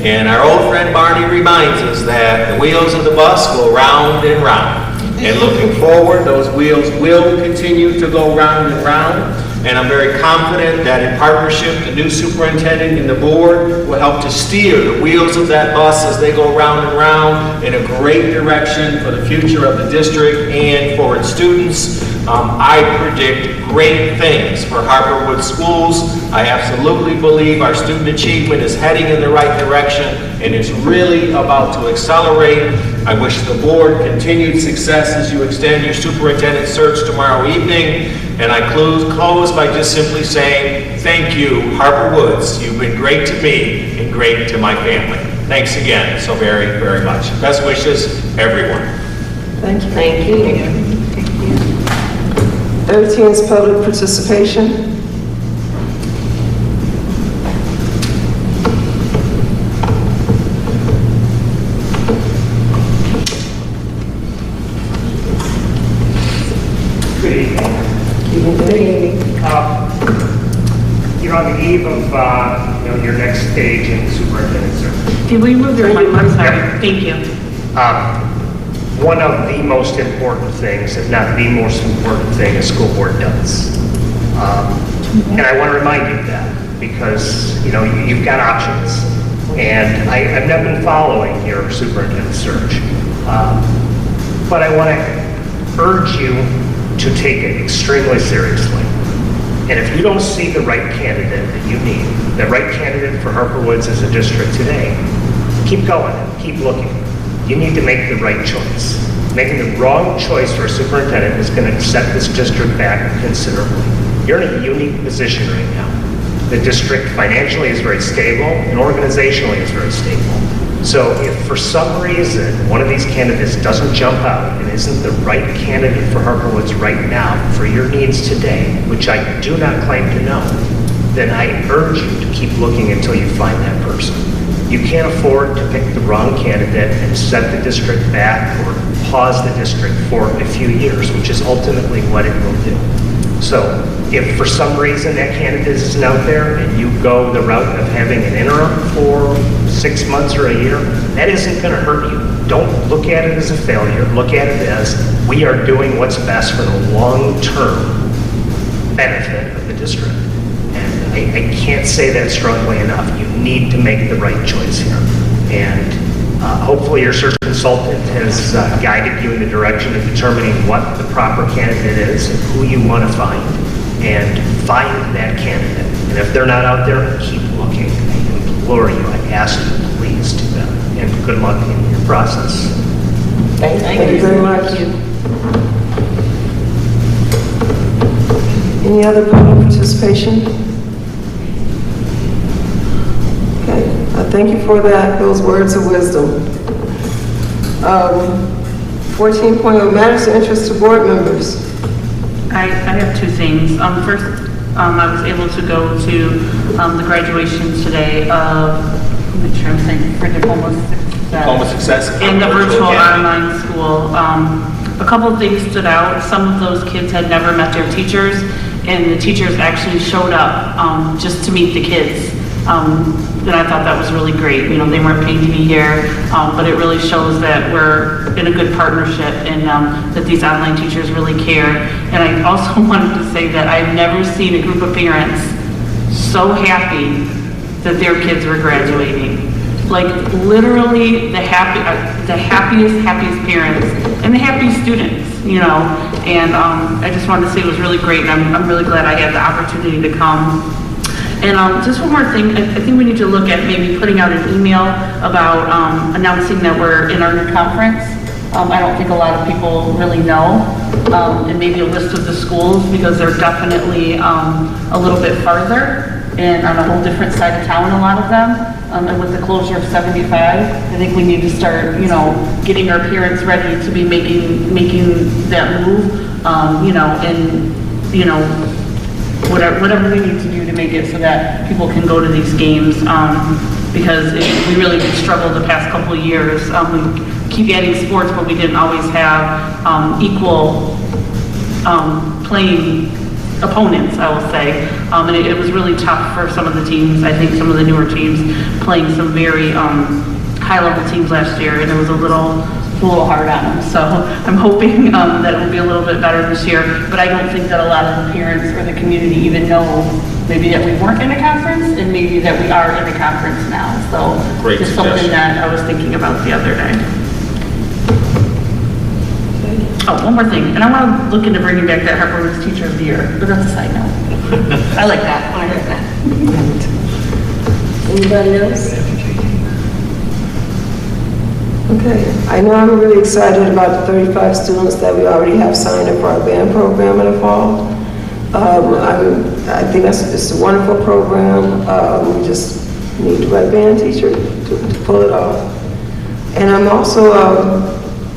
And our old friend Barney reminds us that the wheels of the bus go round and round. And looking forward, those wheels will continue to go round and round. And I'm very confident that in partnership, the new superintendent and the board will help to steer the wheels of that bus as they go round and round in a great direction for the future of the district and for its students. I predict great things for Harper Woods schools. I absolutely believe our student achievement is heading in the right direction and is really about to accelerate. I wish the board continued success as you extend your superintendent search tomorrow evening. And I close by just simply saying, thank you, Harper Woods. You've been great to me and great to my family. Thanks again so very, very much. Best wishes, everyone. Thank you. Thank you. 13 is public participation. Good evening. Good evening. you're on the eve of, your next stage in superintendent search. Okay, will you move your mic? I'm sorry. Thank you. One of the most important things, if not the most important thing, a school board does. And I want to remind you of that because, you've got options. And I've not been following your superintendent search. But I want to urge you to take it extremely seriously. And if you don't see the right candidate that you need, the right candidate for Harper Woods as a district today, keep going, keep looking. You need to make the right choice. Making the wrong choice for a superintendent is going to set this district back considerably. You're in a unique position right now. The district financially is very stable and organizationally is very stable. So if for some reason one of these candidates doesn't jump out and isn't the right candidate for Harper Woods right now for your needs today, which I do not claim to know, then I urge you to keep looking until you find that person. You can't afford to pick the wrong candidate and set the district back or pause the district for a few years, which is ultimately what it will do. So if for some reason that candidate isn't out there and you go the route of having an interim for 6 months or a year, that isn't going to hurt you. Don't look at it as a failure. Look at it as we are doing what's best for the long-term benefit of the district. And I can't say that strongly enough. You need to make the right choice here. And hopefully your search consultant has guided you in the direction of determining what the proper candidate is and who you want to find. And find that candidate. And if they're not out there, keep looking. I implore you, I ask you, please do that. And good luck in your process. Thank you very much. Any other public participation? Okay, thank you for those words of wisdom. 14.0 matters of interest to board members. I have two things. First, I was able to go to the graduation today of, make sure I'm saying, for Diploma Success. In the virtual online school. A couple of things stood out. Some of those kids had never met their teachers, and the teachers actually showed up just to meet the kids. And I thought that was really great. They weren't paying to be here, but it really shows that we're in a good partnership and that these online teachers really care. And I also wanted to say that I've never seen a group of parents so happy that their kids were graduating. Like literally the happiest parents and the happiest students, And I just wanted to say it was really great, and I'm really glad I had the opportunity to come. And just one more thing, I think we need to look at maybe putting out an email about announcing that we're in our new conference. I don't think a lot of people really know, and maybe a list of the schools because they're definitely a little bit farther and on a whole different side of town, a lot of them. And with the closure of 75, I think we need to start, getting our parents ready to be making that move, whatever we need to do to make it so that people can go to these games, because we really did struggle the past couple of years. We keep adding sports, but we didn't always have equal playing opponents, I will say. And it was really tough for some of the teams. I think some of the newer teams playing some very high-level teams last year, and it was a little hard on them. So I'm hoping that it will be a little bit better this year, but I don't think that a lot of the parents or the community even know maybe that we weren't in a conference and maybe that we are in a conference now. So Great just something that I was thinking about the other day. Oh, one more thing, and I want to look into bringing back that Harper Woods Teacher of the Year, but that's a side note. I like that. I like that. Anybody else? Okay, I know I'm really excited about the 35 students that we already have signed up for our band program in the fall. I think it's a wonderful program. We just need the right band teacher to pull it off. And I'm also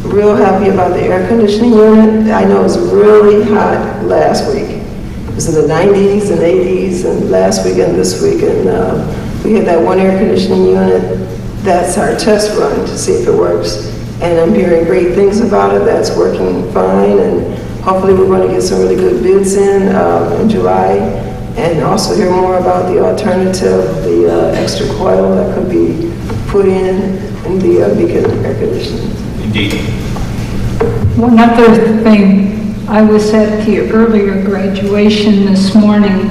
real happy about the air conditioning unit. I know it was really hot last week. It was in the 90s and 80s and last week and this week. And we had that one air conditioning unit. That's our test run to see if it works. And I'm hearing great things about it. That's working fine. And hopefully we're going to get some really good bids in July. and also hear more about the alternative, the extra coil that could be put in the Beacon air conditioning. Indeed. One other thing, I was at the earlier graduation this morning,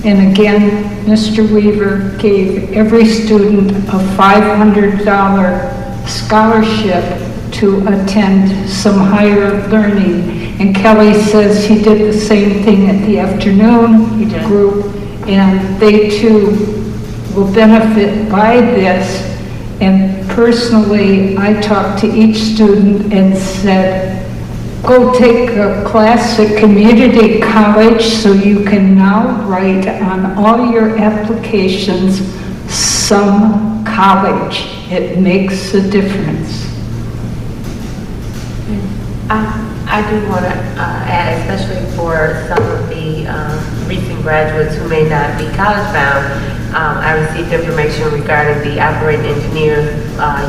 and again, Mr. Weaver gave every student a $500 scholarship to attend some higher learning. And Kelly says he did the same thing at the afternoon group, and they too will benefit by this. And personally, I talked to each student and said, go take a class at community college so you can now write on all your applications some college. It makes a difference. I do want to add, especially for some of the recent graduates who may not be college bound, I received information regarding the Operating Engineers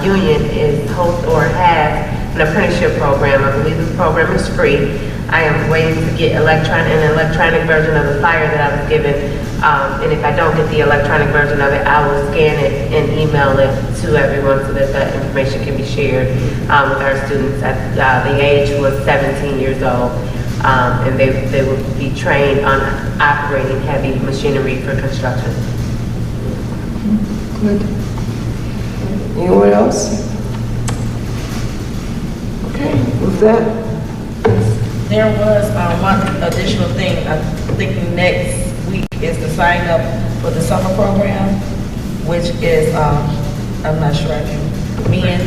Union is host or has an apprenticeship program. I believe the program is free. I am waiting to get an electronic version of the flyer that I was given. And if I don't get the electronic version of it, I will scan it and email it to everyone so that that information can be shared with our students. The age was 17 years old, and they will be trained on operating heavy machinery for construction. Good. Anyone else? Okay, with that. There was one additional thing. I think next week is to sign up for the summer program, which is, I'm not sure I can, me and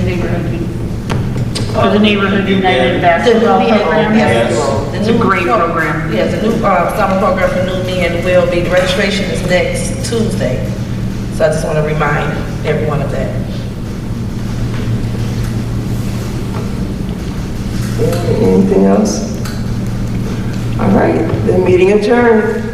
For the Neighborhood United Basketball Program. Yes. It's a great program. Yes, the new summer program for new men will be, the registration is next Tuesday. So I just want to remind everyone of that. Anything else? All right, the meeting adjourned.